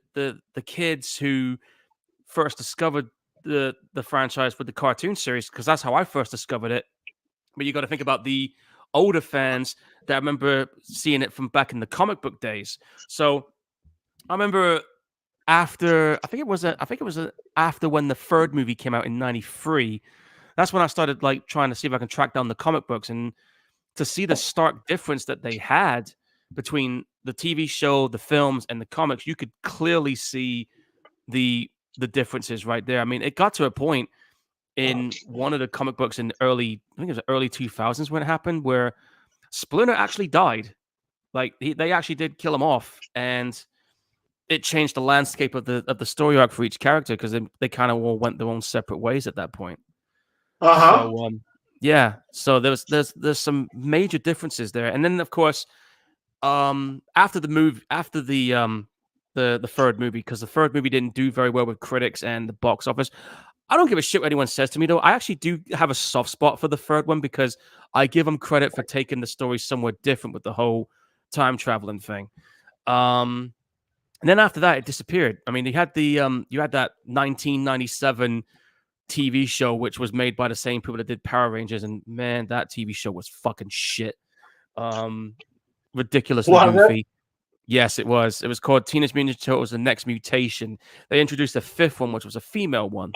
kids who first discovered the franchise with the cartoon series, because that's how I first discovered it. But you got to think about the older fans that remember seeing it from back in the comic book days. So I remember after after when the third movie came out in '93. That's when I started like trying to see if I can track down the comic books and to see the stark difference that they had between the TV show, the films, and the comics. You could clearly see the differences right there. I mean, it got to a point in one of the comic books in I think it was early 2000s when it happened, where Splinter actually died. Like they actually did kill him off, and it changed the landscape of the story arc for each character because they kind of all went their own separate ways at that point. So yeah, so there's some major differences there, and then of course, after the third movie, because the third movie didn't do very well with critics and the box office. I don't give a shit what anyone says to me, though. I actually do have a soft spot for the third one because I give them credit for taking the story somewhere different with the whole time traveling thing. And then after that, it disappeared. I mean, you had that 1997 TV show, which was made by the same people that did Power Rangers, and man, that TV show was fucking shit. Ridiculously goofy. Yes, it was. It was called Teenage Mutant Ninja Turtles: The Next Mutation. They introduced a fifth one, which was a female one.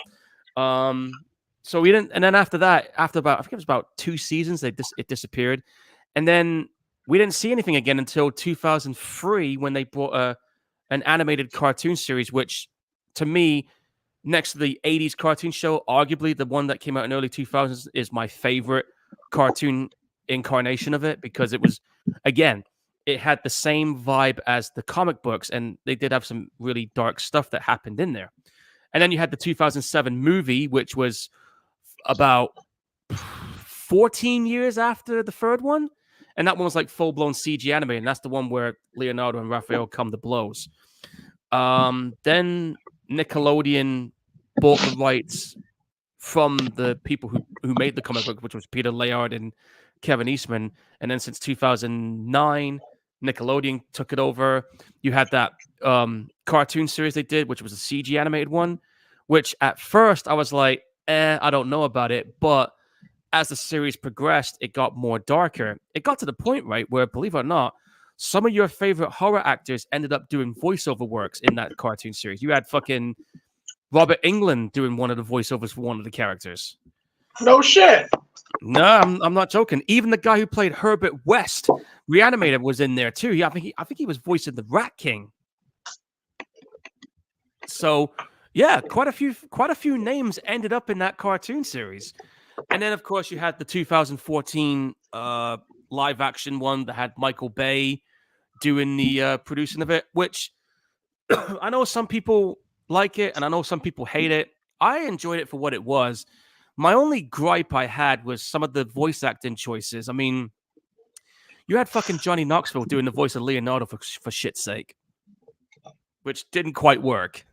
So we didn't, and then after that, after about I think it was about 2 seasons, it disappeared, and then we didn't see anything again until 2003 when they brought an animated cartoon series, which to me, next to the 80s cartoon show, arguably the one that came out in early 2000s is my favorite cartoon incarnation of it, because it was, again, it had the same vibe as the comic books, and they did have some really dark stuff that happened in there. And then you had the 2007 movie, which was about 14 years after the third one. And that one was like full-blown CG anime, and that's the one where Leonardo and Raphael come to blows. Then Nickelodeon bought the rights from the people who made the comic book, which was Peter Laird and Kevin Eastman. And then since 2009, Nickelodeon took it over. You had that cartoon series they did, which was a CG animated one, which at first I was like, I don't know about it. But as the series progressed, it got more darker. It got to the point, right, where, believe it or not, some of your favorite horror actors ended up doing voiceover works in that cartoon series. You had fucking Robert Englund doing one of the voiceovers for one of the characters. No shit. No, I'm not joking. Even the guy who played Herbert West, Reanimator, was in there too. I think he was voicing the Rat King. So yeah, quite a few names ended up in that cartoon series. And then of course you had the 2014 live action one that had Michael Bay doing the producing of it, which I know some people like it and I know some people hate it. I enjoyed it for what it was. My only gripe I had was some of the voice acting choices. I mean, you had fucking Johnny Knoxville doing the voice of Leonardo for shit's sake, which didn't quite work.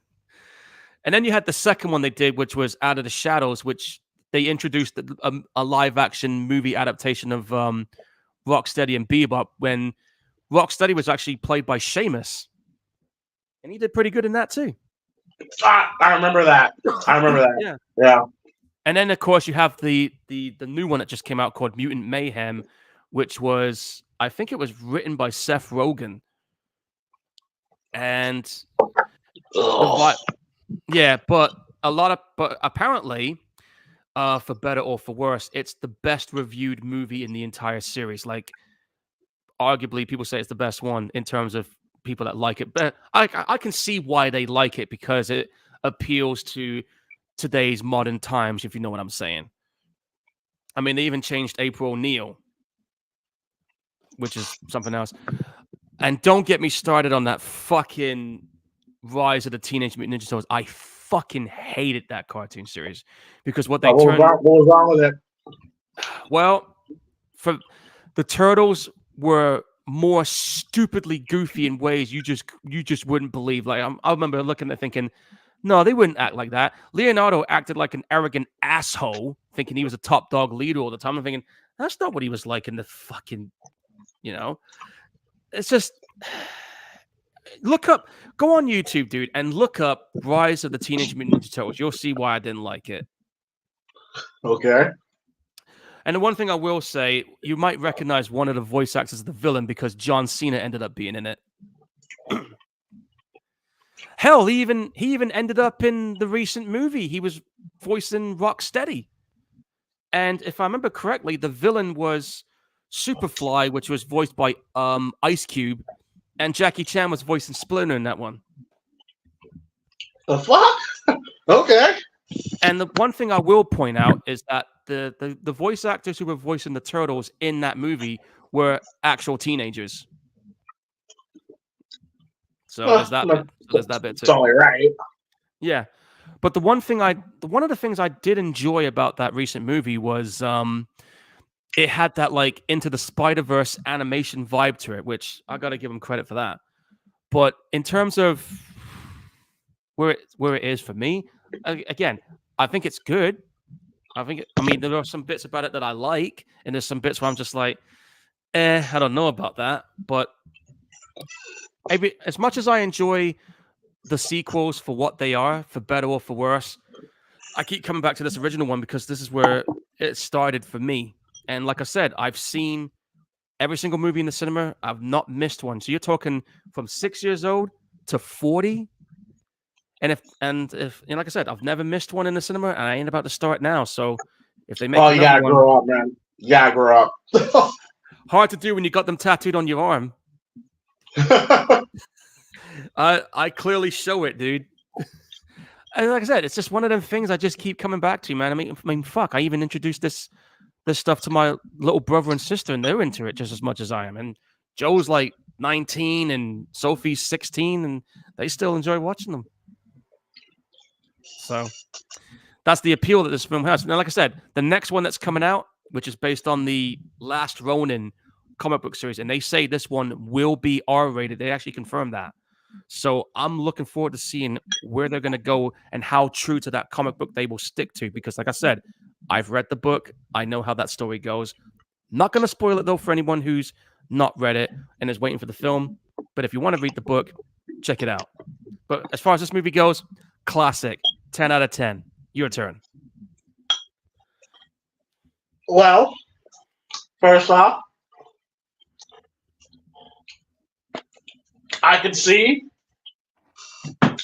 And then you had the second one they did, which was Out of the Shadows, which they introduced a live action movie adaptation of Rocksteady and Bebop, when Rocksteady was actually played by Seamus. And he did pretty good in that too. I remember that. Yeah. And then, of course, you have the new one that just came out called Mutant Mayhem, which was, I think it was written by Seth Rogen. And yeah, but apparently, for better or for worse, it's the best reviewed movie in the entire series. Like, arguably, people say it's the best one in terms of people that like it. But I can see why they like it, because it appeals to today's modern times, if you know what I'm saying. I mean, they even changed April O'Neil, which is something else. And don't get me started on that fucking Rise of the Teenage Mutant Ninja Turtles. I fucking hated that cartoon series because what was wrong with it? Well, for the Turtles were more stupidly goofy in ways you just wouldn't believe. Like I remember looking at thinking, no, they wouldn't act like that. Leonardo acted like an arrogant asshole, thinking he was a top dog leader all the time. I'm thinking, that's not what he was like in the fucking, it's just, go on YouTube, dude, and look up Rise of the Teenage Mutant Ninja Turtles. You'll see why I didn't like it. Okay. And the one thing I will say, you might recognize one of the voice actors as the villain because John Cena ended up being in it. Hell, he even ended up in the recent movie. He was voicing Rocksteady. And if I remember correctly, the villain was Superfly, which was voiced by Ice Cube, and Jackie Chan was voicing Splinter in that one. The fuck? Okay. And the one thing I will point out is that the voice actors who were voicing the Turtles in that movie were actual teenagers. So there's that bit. There's that bit too. It's only right. Yeah. But one of the things I did enjoy about that recent movie was it had that like Into the Spider-Verse animation vibe to it, which I gotta give them credit for that. But in terms of where it is for me, again, I think it's good. I mean, there are some bits about it that I like, and there's some bits where I'm just like, I don't know about that. But as much as I enjoy the sequels for what they are, for better or for worse, I keep coming back to this original one because this is where it started for me. And like I said, I've seen every single movie in the cinema. I've not missed one. So you're talking from 6 years old to 40. And if like I said, I've never missed one in the cinema, and I ain't about to start now. So if they make you gotta grow up, man. You gotta grow up. Hard to do when you got them tattooed on your arm. I clearly show it, dude. And like I said, it's just one of them things I just keep coming back to, man. I mean, fuck. I even introduced this stuff to my little brother and sister, and they're into it just as much as I am. And Joe's like 19, and Sophie's 16, and they still enjoy watching them. So that's the appeal that this film has. Now, like I said, the next one that's coming out, which is based on the Last Ronin comic book series, and they say this one will be R-rated. They actually confirmed that. So I'm looking forward to seeing where they're going to go and how true to that comic book they will stick to. Because like I said, I've read the book. I know how that story goes. Not going to spoil it, though, for anyone who's not read it and is waiting for the film. But if you want to read the book, check it out. But as far as this movie goes, classic. 10 out of 10. Your turn. Well, first off, I can see,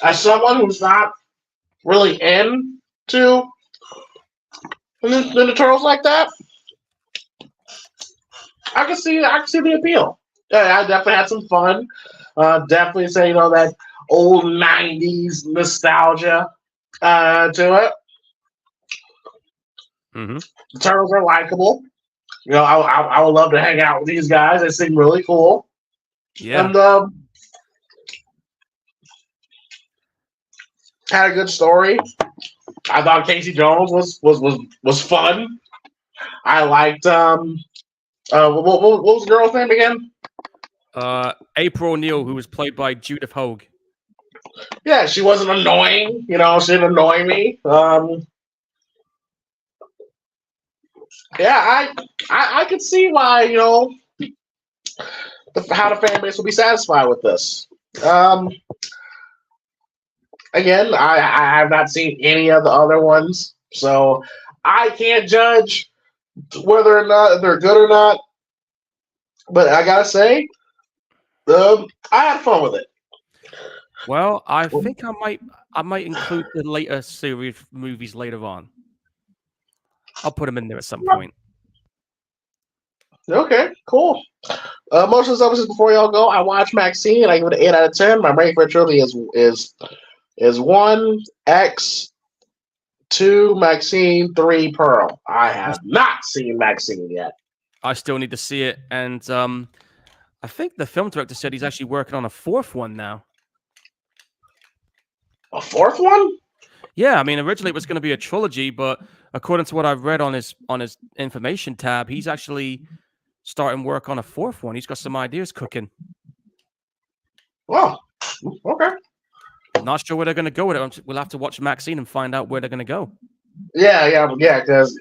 as someone who's not really into Ninja Turtles like that, I can see the appeal. Yeah, I definitely had some fun. Definitely say, that old 90s nostalgia to it. Mm-hmm. The Turtles are likable. I would love to hang out with these guys. They seem really cool. Yeah. And had a good story. I thought Casey Jones was fun. I liked what was the girl's name again? April O'Neil, who was played by Judith Hogue. Yeah, she wasn't annoying. She didn't annoy me. Yeah, I could see why how the fan base will be satisfied with this. Again, I have not seen any of the other ones, so I can't judge whether or not they're good or not. But I gotta say, I had fun with it. Well, I think I might include the later series movies later on. I'll put them in there at some point. Okay, cool. Most of the episodes before y'all go, I watched Maxine. I give it an 8 out of 10. My rating for it truly is 1 X, 2 Maxine, 3 Pearl. I have not seen Maxine yet. I still need to see it, and I think the film director said he's actually working on a 4th one now. A 4th one? Yeah, I mean, originally it was going to be a trilogy, but according to what I've read on his information tab, he's actually starting work on a 4th one. He's got some ideas cooking. Well, okay. Not sure where they're going to go with it. We'll have to watch Maxine and find out where they're going to go. Yeah, because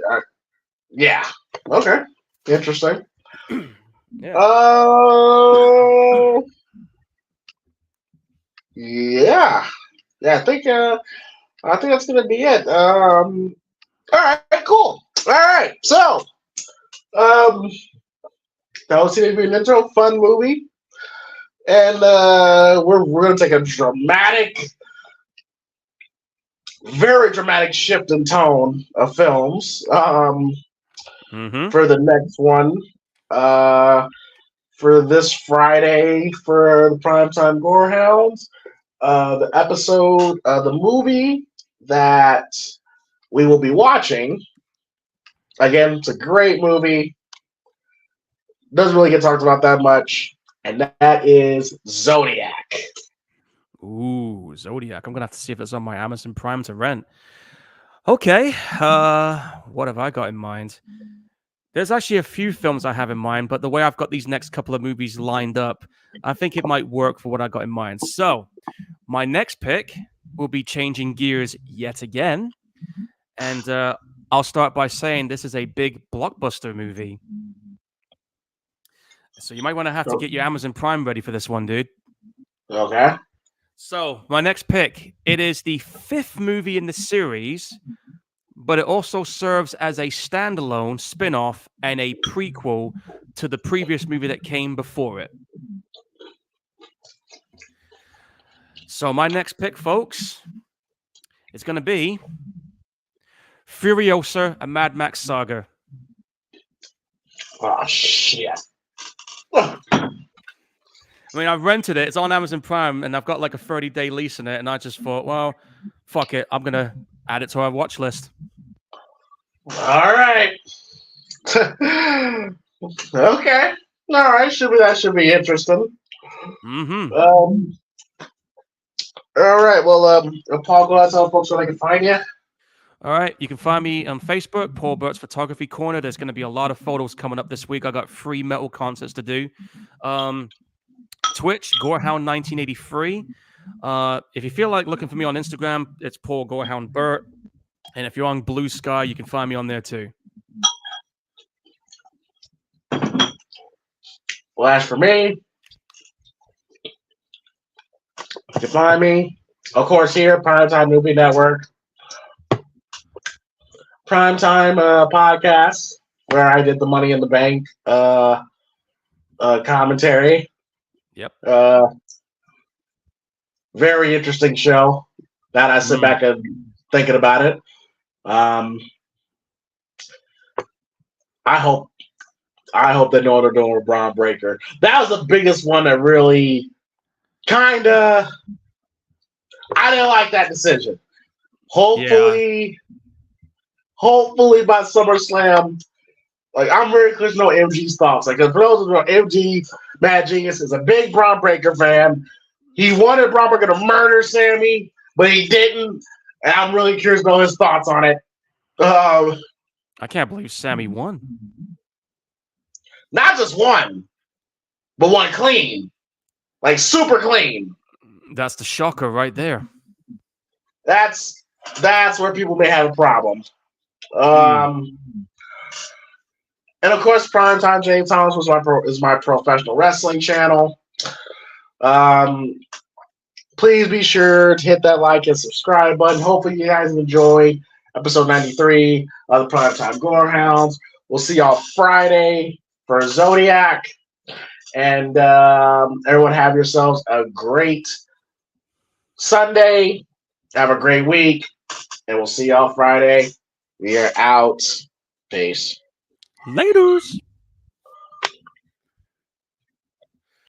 yeah, okay, interesting. Yeah. Yeah. I think that's gonna be it. All right, cool. All right, so that was Teenage Mutant Ninja Turtles, fun movie, and we're gonna take a very dramatic shift in tone of films for the next one. For this Friday for the PrimeTime Gorehounds, the episode, the movie that we will be watching. Again, it's a great movie. Doesn't really get talked about that much, and that is Zodiac. Ooh, Zodiac. I'm gonna have to see if it's on my Amazon Prime to rent. Okay, what have I got in mind? There's actually a few films I have in mind, but the way I've got these next couple of movies lined up, I think it might work for what I got in mind. So, my next pick will be changing gears yet again, and I'll start by saying this is a big blockbuster movie. So you might want to have to get your Amazon Prime ready for this one, dude. Okay. So, my next pick, it is the 5th movie in the series, but it also serves as a standalone spin-off and a prequel to the previous movie that came before it. So my next pick, folks, is going to be Furiosa, a Mad Max saga. Oh, shit. I mean, I rented it. It's on Amazon Prime, and I've got like a 30-day lease in it. And I just thought, well, fuck it. I'm gonna add it to our watch list. All right. Okay. All right. That should be interesting. Mm-hmm. All right. Well, Paul, go ahead and tell folks where they can find you. All right, you can find me on Facebook, Paul Burt's Photography Corner. There's going to be a lot of photos coming up this week. I got 3 metal concerts to do. Twitch, Gorehound1983. If you feel like looking for me on Instagram, it's Paul Gorehound Burt. And if you're on Blue Sky, you can find me on there too. Well, as for me, you can find me, of course, here, PrimeTime Movie Network. PrimeTime podcast, where I did the Money in the Bank commentary. Yep. Very interesting show. That I sit back and thinking about it. I hope they know what they're doing with Braun Breaker. That was the biggest one that really I didn't like that decision. Hopefully by SummerSlam, like I'm very clear to know MG's thoughts. Like for those who know, MG Mad Genius is a big Braun Breaker fan. He wanted Braun Breaker to murder Sammy, but he didn't. And I'm really curious to know his thoughts on it. I can't believe Sammy won. Not just one, but one clean. Like super clean. That's the shocker right there. That's where people may have a problem. And of course, PrimeTime James Thomas is my professional wrestling channel. Please be sure to hit that like and subscribe button. Hopefully, you guys enjoyed episode 93 of the PrimeTime Gorehounds. We'll see y'all Friday for Zodiac. And everyone have yourselves a great Sunday. Have a great week. And we'll see y'all Friday. We are out. Peace. Laters.